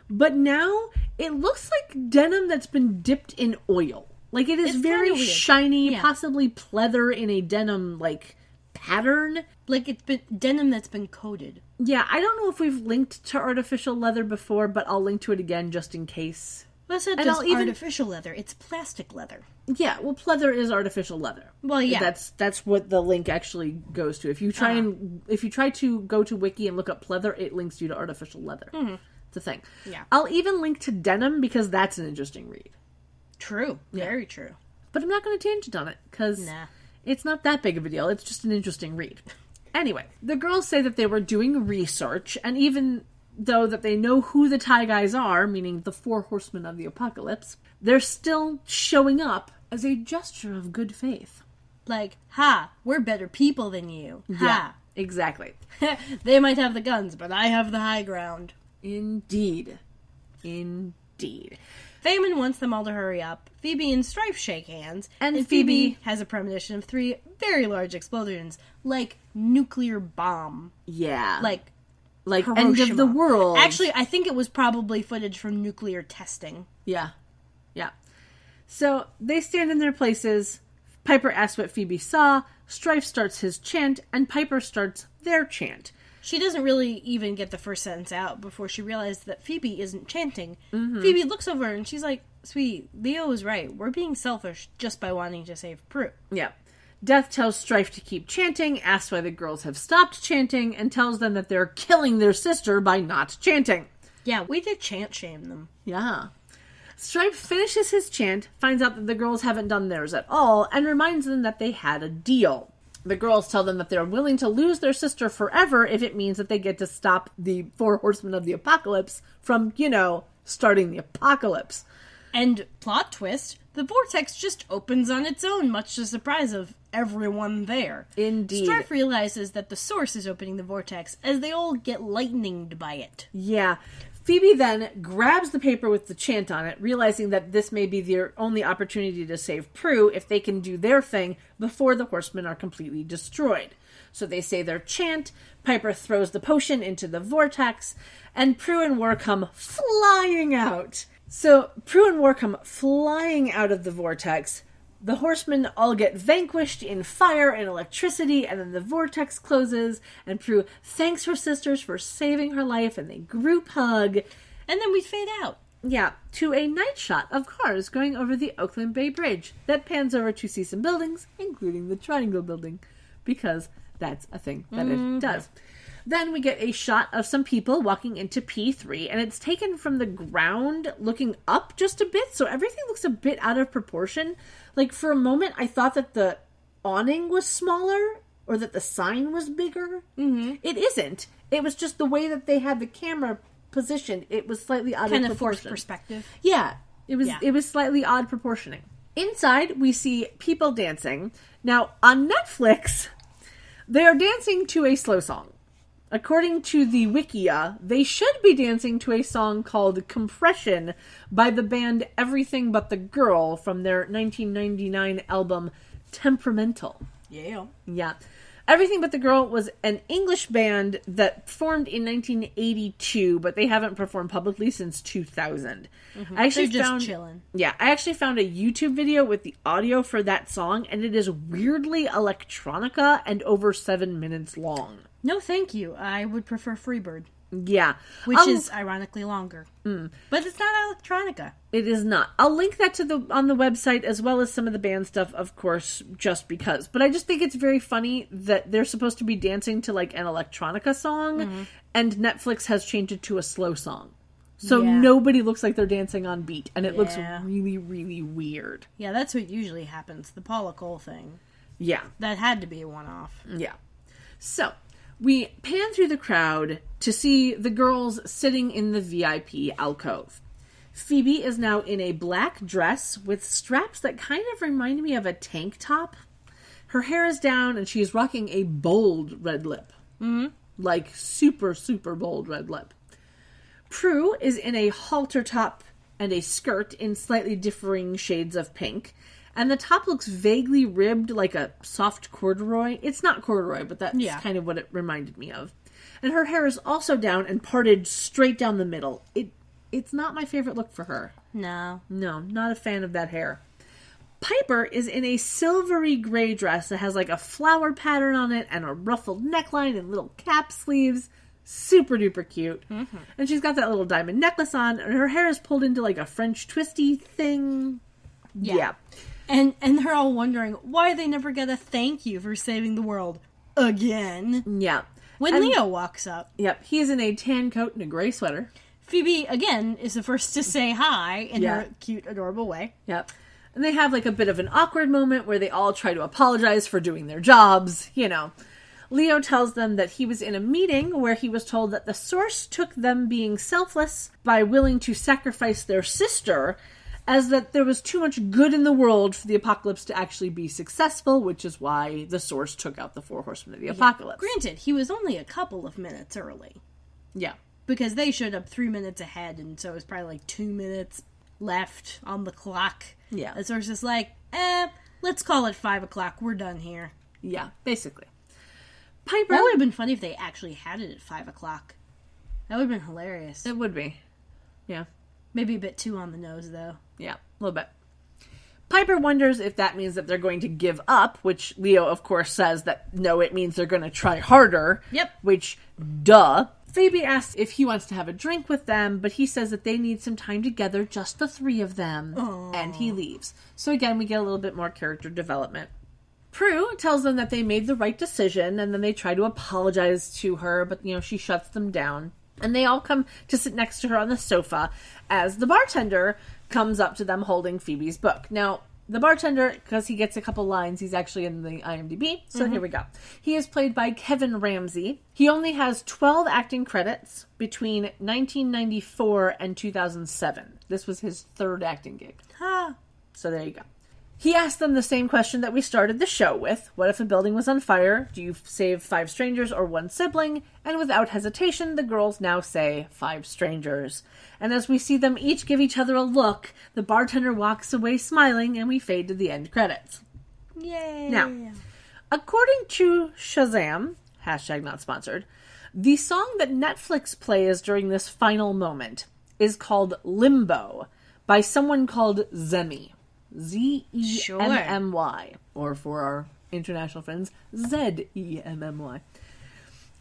But now, it looks like denim that's been dipped in oil. Like, it is very shiny, possibly pleather in a denim, pattern. Like, it's been denim that's been coated. Yeah, I don't know if we've linked to artificial leather before, but I'll link to it again just in case. Well, it's not just artificial leather, it's plastic leather. Yeah, well, pleather is artificial leather. Well, yeah. That's what the link actually goes to. If you try to go to Wiki and look up pleather, it links you to artificial leather. It's a thing. Yeah. I'll even link to denim because that's an interesting read. True. Very true. But I'm not going to tangent on it because it's not that big of a deal. It's just an interesting read. Anyway, the girls say that they were doing research, and even though that they know who the Tie Guys are, meaning the 4 horsemen of the apocalypse, they're still showing up as a gesture of good faith. Like, ha, we're better people than you. Ha. Yeah, exactly. They might have the guns, but I have the high ground. Indeed. Famine wants them all to hurry up. Phoebe and Strife shake hands. And Phoebe has a premonition of 3 very large explosions. Like nuclear bomb. Yeah. Like Hiroshima. End of the world. Actually, I think it was probably footage from nuclear testing. Yeah. So, they stand in their places. Piper asks what Phoebe saw. Strife starts his chant, and Piper starts their chant. She doesn't really even get the first sentence out before she realizes that Phoebe isn't chanting. Phoebe looks over and she's like, sweetie, Leo was right. We're being selfish just by wanting to save Prue. Yeah. Death tells Strife to keep chanting, asks why the girls have stopped chanting, and tells them that they're killing their sister by not chanting. Yeah, we did chant shame them. Yeah. Strife finishes his chant, finds out that the girls haven't done theirs at all, and reminds them that they had a deal. The girls tell them that they're willing to lose their sister forever if it means that they get to stop the 4 horsemen of the apocalypse from, starting the apocalypse. And plot twist, the vortex just opens on its own, much to the surprise of everyone there. Indeed. Strife realizes that the Source is opening the vortex as they all get lightninged by it. Yeah. Phoebe then grabs the paper with the chant on it, realizing that this may be their only opportunity to save Prue if they can do their thing before the horsemen are completely destroyed. So they say their chant, Piper throws the potion into the vortex, and Prue and War come flying out. So Prue and War come flying out of the vortex. The horsemen all get vanquished in fire and electricity, and then the vortex closes, and Prue thanks her sisters for saving her life, and they group hug, And then we fade out. Yeah, to a night shot of cars going over the Oakland Bay Bridge that pans over to see some buildings, including the Triangle Building, because that's a thing that it does. Then we get a shot of some people walking into P3, and it's taken from the ground looking up just a bit, so everything looks a bit out of proportion. Like, for a moment, I thought that the awning was smaller, or that the sign was bigger. Mm-hmm. It isn't. It was just the way that they had the camera positioned. It was slightly out of proportion. Kind of forced perspective. Yeah. It was slightly odd proportioning. Inside, we see people dancing. Now, on Netflix, they are dancing to a slow song. According to the Wikia, they should be dancing to a song called Compression by the band Everything But the Girl from their 1999 album Temperamental. Yeah. Everything But the Girl was an English band that formed in 1982, but they haven't performed publicly since 2000. Mm-hmm. They're just chilling. Yeah, I actually found a YouTube video with the audio for that song, and it is weirdly electronica and over 7 minutes long. No, thank you. I would prefer Freebird. Yeah. Which is ironically longer. But it's not electronica. It is not. I'll link that on the website as well as some of the band stuff, of course, just because. But I just think it's very funny that they're supposed to be dancing to like an electronica song, and Netflix has changed it to a slow song. So nobody looks like they're dancing on beat, and it looks really, really weird. Yeah, that's what usually happens. The Paula Cole thing. Yeah. That had to be a one-off. Yeah. So, we pan through the crowd to see the girls sitting in the VIP alcove. Phoebe is now in a black dress with straps that kind of remind me of a tank top. Her hair is down and she is rocking a bold red lip. Mm-hmm. Like super, super bold red lip. Prue is in a halter top and a skirt in slightly differing shades of pink. And the top looks vaguely ribbed like a soft corduroy. It's not corduroy, but that's kind of what it reminded me of. And her hair is also down and parted straight down the middle. It's not my favorite look for her. No, not a fan of that hair. Piper is in a silvery gray dress that has like a flower pattern on it and a ruffled neckline and little cap sleeves. Super duper cute. Mm-hmm. And she's got that little diamond necklace on, and her hair is pulled into like a French twisty thing. Yeah. And they're all wondering why they never get a thank you for saving the world again. Yeah. When Leo walks up. Yep. He's in a tan coat and a gray sweater. Phoebe, again, is the first to say hi in her cute, adorable way. Yep. And they have like a bit of an awkward moment where they all try to apologize for doing their jobs, you know. Leo tells them that he was in a meeting where he was told that the source took them being selfless by willing to sacrifice their sister, as that there was too much good in the world for the apocalypse to actually be successful, which is why the source took out the 4 horsemen of the apocalypse. Granted, he was only a couple of minutes early. Yeah. Because they showed up 3 minutes ahead, and so it was probably like 2 minutes left on the clock. Yeah. The source is like, let's call it 5 o'clock. We're done here. Yeah, basically. Piper. That would have been funny if they actually had it at 5 o'clock. That would have been hilarious. It would be. Yeah. Maybe a bit too on the nose, though. Yeah, a little bit. Piper wonders if that means that they're going to give up, which Leo, of course, says that no, it means they're going to try harder. Yep. Which, duh. Phoebe asks if he wants to have a drink with them, but he says that they need some time together, just the 3 of them. Aww. And he leaves. So again, we get a little bit more character development. Prue tells them that they made the right decision, and then they try to apologize to her, but, you know, she shuts them down. And they all come to sit next to her on the sofa as the bartender comes up to them holding Phoebe's book. Now, the bartender, because he gets a couple lines, he's actually in the IMDb, so here we go. He is played by Kevin Ramsey. He only has 12 acting credits between 1994 and 2007. This was his 3rd acting gig. So there you go. He asked them the same question that we started the show with. What if a building was on fire? Do you save 5 strangers or 1 sibling? And without hesitation, the girls now say 5 strangers. And as we see them each give each other a look, the bartender walks away smiling and we fade to the end credits. Yay! Now, according to Shazam, hashtag not sponsored, the song that Netflix plays during this final moment is called Limbo by someone called Zemi. Z-E-M-M-Y. Or for our international friends, Z-E-M-M-Y.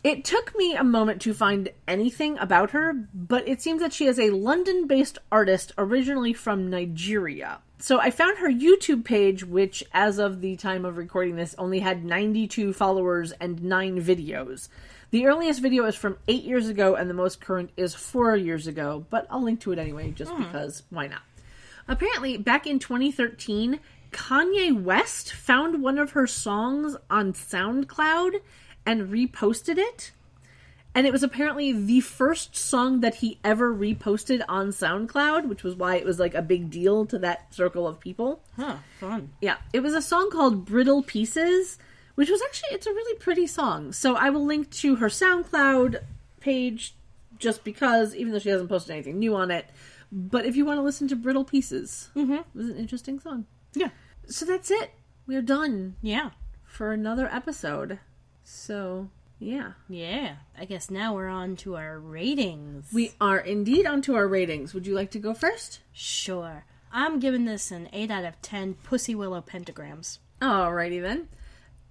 It took me a moment to find anything about her, but it seems that she is a London-based artist originally from Nigeria. So I found her YouTube page, which, as of the time of recording this, only had 92 followers and 9 videos. The earliest video is from 8 years ago, and the most current is 4 years ago, but I'll link to it anyway, just because, why not? Apparently, back in 2013, Kanye West found one of her songs on SoundCloud and reposted it. And it was apparently the first song that he ever reposted on SoundCloud, which was why it was like a big deal to that circle of people. Huh, fun. Yeah, it was a song called Brittle Pieces, which was actually, it's a really pretty song. So I will link to her SoundCloud page just because, even though she hasn't posted anything new on it. But if you want to listen to Brittle Pieces, it was an interesting song. Yeah. So that's it. We're done Yeah. for another episode. So, yeah. Yeah. I guess now we're on to our ratings. We are indeed onto our ratings. Would you like to go first? Sure. I'm giving this an 8 out of 10 Pussy Willow pentagrams. Alrighty then.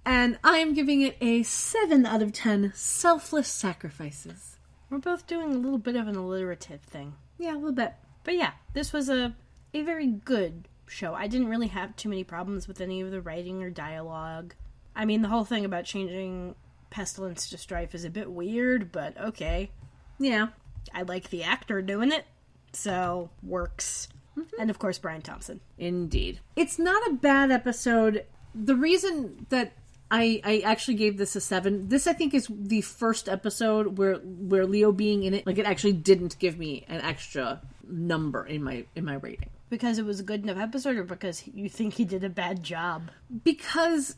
And I am giving it a 7 out of 10 selfless sacrifices. We're both doing a little bit of an alliterative thing. Yeah, a little bit. But yeah, this was a very good show. I didn't really have too many problems with any of the writing or dialogue. I mean, the whole thing about changing Pestilence to Strife is a bit weird, but okay. Yeah. I like the actor doing it, so works. And of course, Brian Thompson. Indeed. It's not a bad episode. The reason that I actually gave this a 7, this I think is the first episode where Leo being in it, like, it actually didn't give me an extra number in my rating. Because it was a good enough episode, or because you think he did a bad job? Because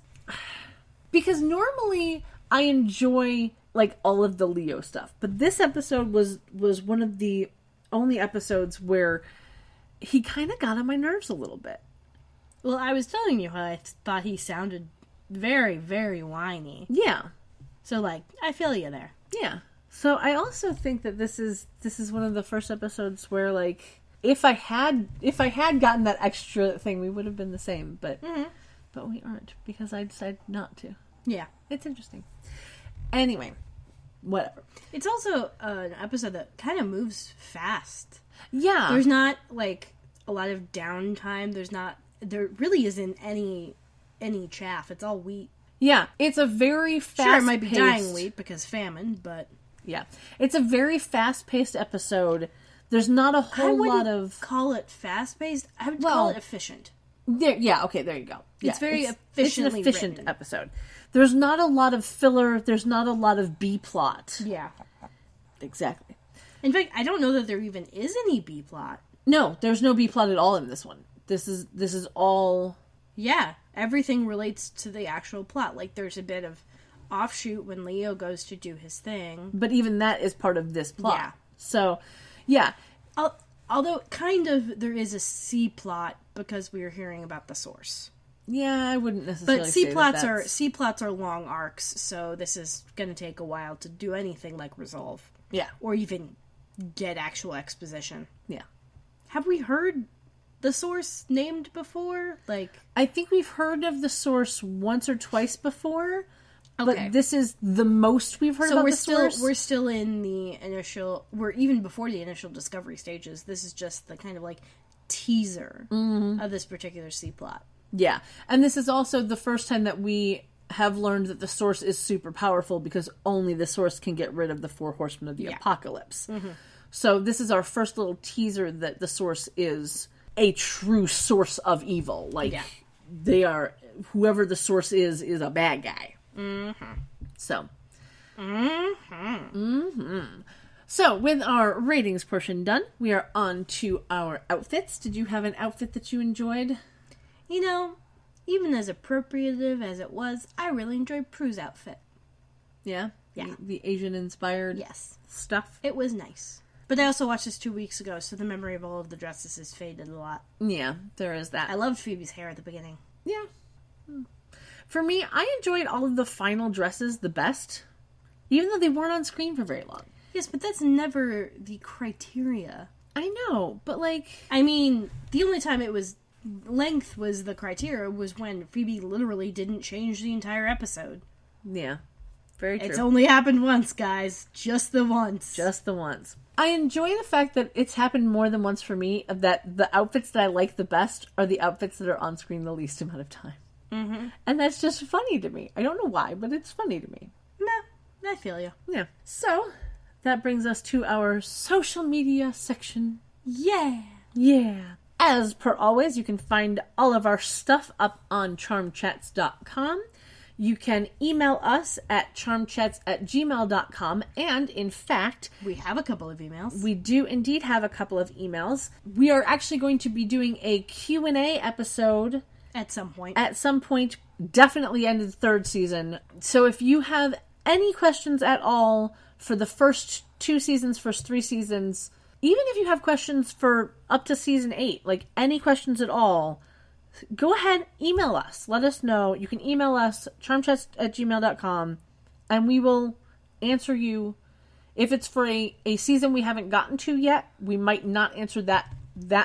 normally I enjoy, like, all of the Leo stuff, but this episode was one of the only episodes where he kind of got on my nerves a little bit. Well, I was telling you how I thought he sounded very, very whiny. Yeah. So, like, I feel you there. Yeah. So I also think that this is one of the first episodes where, like, if I had gotten that extra thing, we would have been the same, but we aren't because I decided not to. Yeah. It's interesting. Anyway, whatever. It's also an episode that kind of moves fast. Yeah. There's not, like, a lot of downtime. There really isn't any chaff. It's all wheat. Yeah. It's a very fast-paced... Sure, it might be dying wheat because famine, but... Yeah. It's a very fast-paced episode. There's not a whole lot of... call it fast-paced. I would call it efficient. There you go. Yeah, It's very efficiently It's an efficient written. episode. There's not a lot of filler. There's not a lot of B-plot. Yeah. Exactly. In fact, I don't know that there even is any B-plot. No, there's no B-plot at all in this one. This is all... Yeah, everything relates to the actual plot. Like, there's a bit of offshoot when Leo goes to do his thing. But even that is part of this plot. Yeah. So, yeah. Although, kind of, there is a C-plot because we are hearing about the source. Yeah, I wouldn't necessarily But say C-plots are long arcs, so this is going to take a while to do anything like resolve. Yeah. Or even get actual exposition. Yeah. Have we heard the source named before? Like, I think we've heard of the source once or twice before, okay. but this is the most we've heard So about the source. we're still in the initial, we're even before the initial discovery stages. This is just the kind of like teaser of this particular C-plot. Yeah. And this is also the first time that we have learned that the source is super powerful because only the source can get rid of the 4 horsemen of the apocalypse. So this is our first little teaser that the source is a true source of evil. Like, they are, whoever the source is a bad guy. So. So, with our ratings portion done, we are on to our outfits. Did you have an outfit that you enjoyed? You know, even as appropriative as it was, I really enjoyed Prue's outfit. Yeah? Yeah. The Asian-inspired stuff? It was nice. But I also watched this 2 weeks ago, so the memory of all of the dresses has faded a lot. Yeah, there is that. I loved Phoebe's hair at the beginning. Yeah. For me, I enjoyed all of the final dresses the best, even though they weren't on screen for very long. Yes, but that's never the criteria. I know, but like... I mean, the only time it was... length was the criteria was when Phoebe literally didn't change the entire episode. Yeah. Very true. It's only happened once, guys. Just the once. Just the once. I enjoy the fact that it's happened more than once for me, of that the outfits that I like the best are the outfits that are on screen the least amount of time. Mm-hmm. And that's just funny to me. I don't know why, but it's funny to me. Nah, I feel you. Yeah. So, that brings us to our social media section. Yeah. Yeah. As per always, you can find all of our stuff up on charmchats.com. You can email us at charmchats@gmail.com. And in fact, We have a couple of emails. we do indeed have a couple of emails. We are actually going to be doing a Q&A episode At some point. at some point, definitely end of the third season. So if you have any questions at all for the first 2 seasons, first 3 seasons, even if you have questions for up to season 8, like any questions at all, go ahead, email us. Let us know. You can email us, charmchats@gmail.com, and we will answer you. If it's for a season we haven't gotten to yet, we might not answer that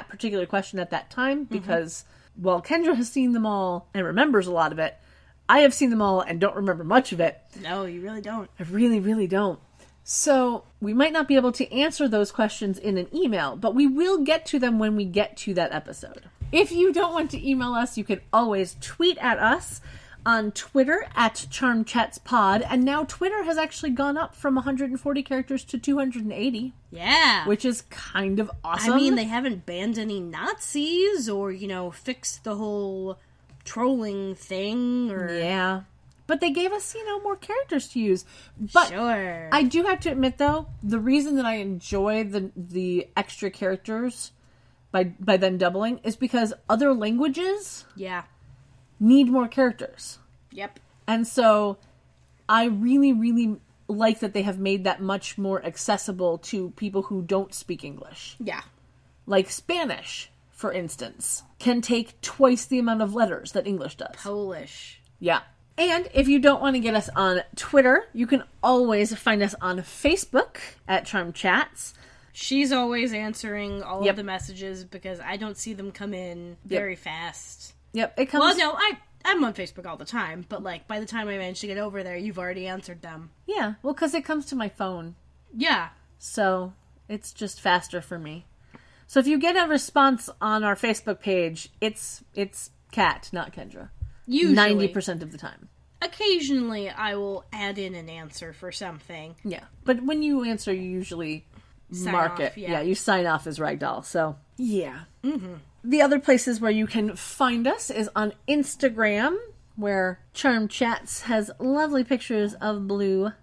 particular question at that time, because, well, Kendra has seen them all and remembers a lot of it. I have seen them all and don't remember much of it. No, you really don't. I really, really don't. So we might not be able to answer those questions in an email, but we will get to them when we get to that episode. If you don't want to email us, you can always tweet at us on Twitter at CharmChatsPod. And now Twitter has actually gone up from 140 characters to 280, Yeah. which is kind of awesome. I mean, they haven't banned any Nazis or, fixed the whole trolling thing or... Yeah. But they gave us, more characters to use. But Sure. I do have to admit, though, the reason that I enjoy the extra characters by them doubling is because other languages Yeah. need more characters. Yep. And so I really, really like that they have made that much more accessible to people who don't speak English. Yeah. Like Spanish, for instance, can take twice the amount of letters that English does. Polish. Yeah. And if you don't want to get us on Twitter, you can always find us on Facebook at Charm Chats. She's always answering all Yep. of the messages because I don't see them come in very fast. Yep, it comes... Well, no, I'm on Facebook all the time, but, by the time I manage to get over there, you've already answered them. Yeah, well, because it comes to my phone. Yeah. So it's just faster for me. So if you get a response on our Facebook page, it's Kat, not Kendra. Usually. 90% of the time. Occasionally, I will add in an answer for something. Yeah. But when you answer, you usually mark off, it. yeah. You sign off as Ragdoll. So, yeah. Mm-hmm. The other places where you can find us is on Instagram, where Charm Chats has lovely pictures of Blue.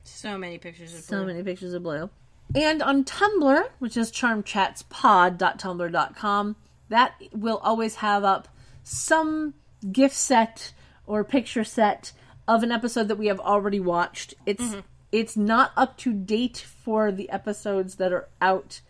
So many pictures of So Blue. many pictures of Blue. And on Tumblr, which is charmchatspod.tumblr.com, that will always have up some gift set or picture set of an episode that we have already watched. It's not up to date for the episodes that are out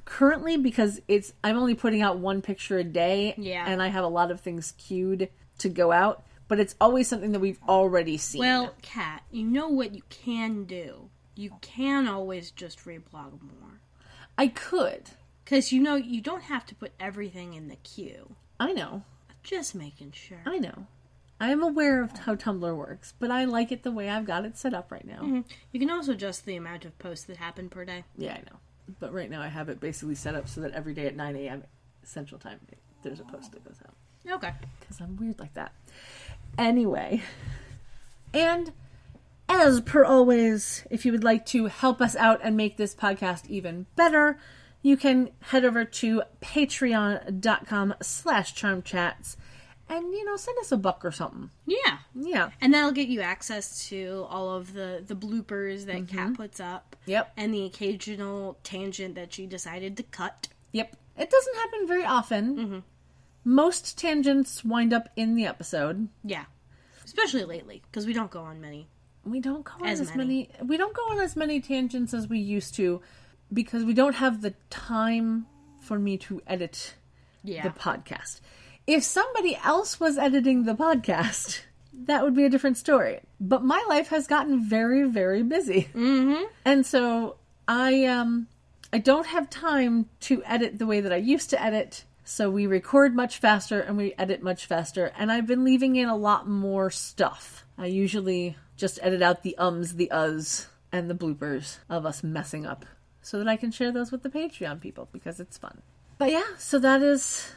currently because I'm only putting out one picture a day, Yeah. and I have a lot of things queued to go out, but it's always something that we've already seen. Well, Kat, you know what you can do? You can always just reblog more. I could. Because, you don't have to put everything in the queue. I know. Just making sure. I know. I'm aware of how Tumblr works, but I like it the way I've got it set up right now. You can also adjust the amount of posts that happen per day. Yeah, I know. But right now I have it basically set up so that every day at 9 a.m. Central Time, there's a post that goes out. Okay. Because I'm weird like that. Anyway. And as per always, if you would like to help us out and make this podcast even better, you can head over to patreon.com/charmchats and, send us $1 or something. Yeah. Yeah. And that'll get you access to all of the bloopers that Kat puts up. Yep. And the occasional tangent that she decided to cut. Yep. It doesn't happen very often. Most tangents wind up in the episode. Yeah. Especially lately, because we don't go on many. We don't go on As many. we don't go on as many tangents as we used to because we don't have the time for me to edit Yeah. the podcast. If somebody else was editing the podcast, that would be a different story. But my life has gotten very, very busy. Mm-hmm. And so I don't have time to edit the way that I used to edit. So we record much faster and we edit much faster. And I've been leaving in a lot more stuff. I usually just edit out the ums, the uhs, and the bloopers of us messing up so that I can share those with the Patreon people because it's fun. But yeah, so that is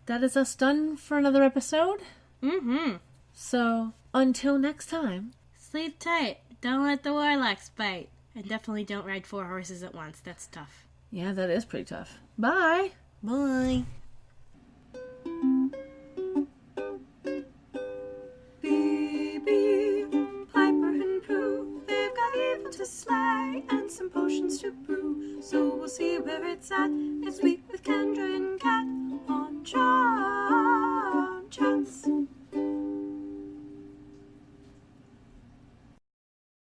us done for another episode. Mm-hmm. So until next time, sleep tight. Don't let the warlocks bite. And definitely don't ride 4 horses at once. That's tough. Yeah, that is pretty tough. Bye. Bye. Phoebe, Piper, and Prue, they've got evil to slay and some potions to brew. So we'll see where it's at. It's week with Kendra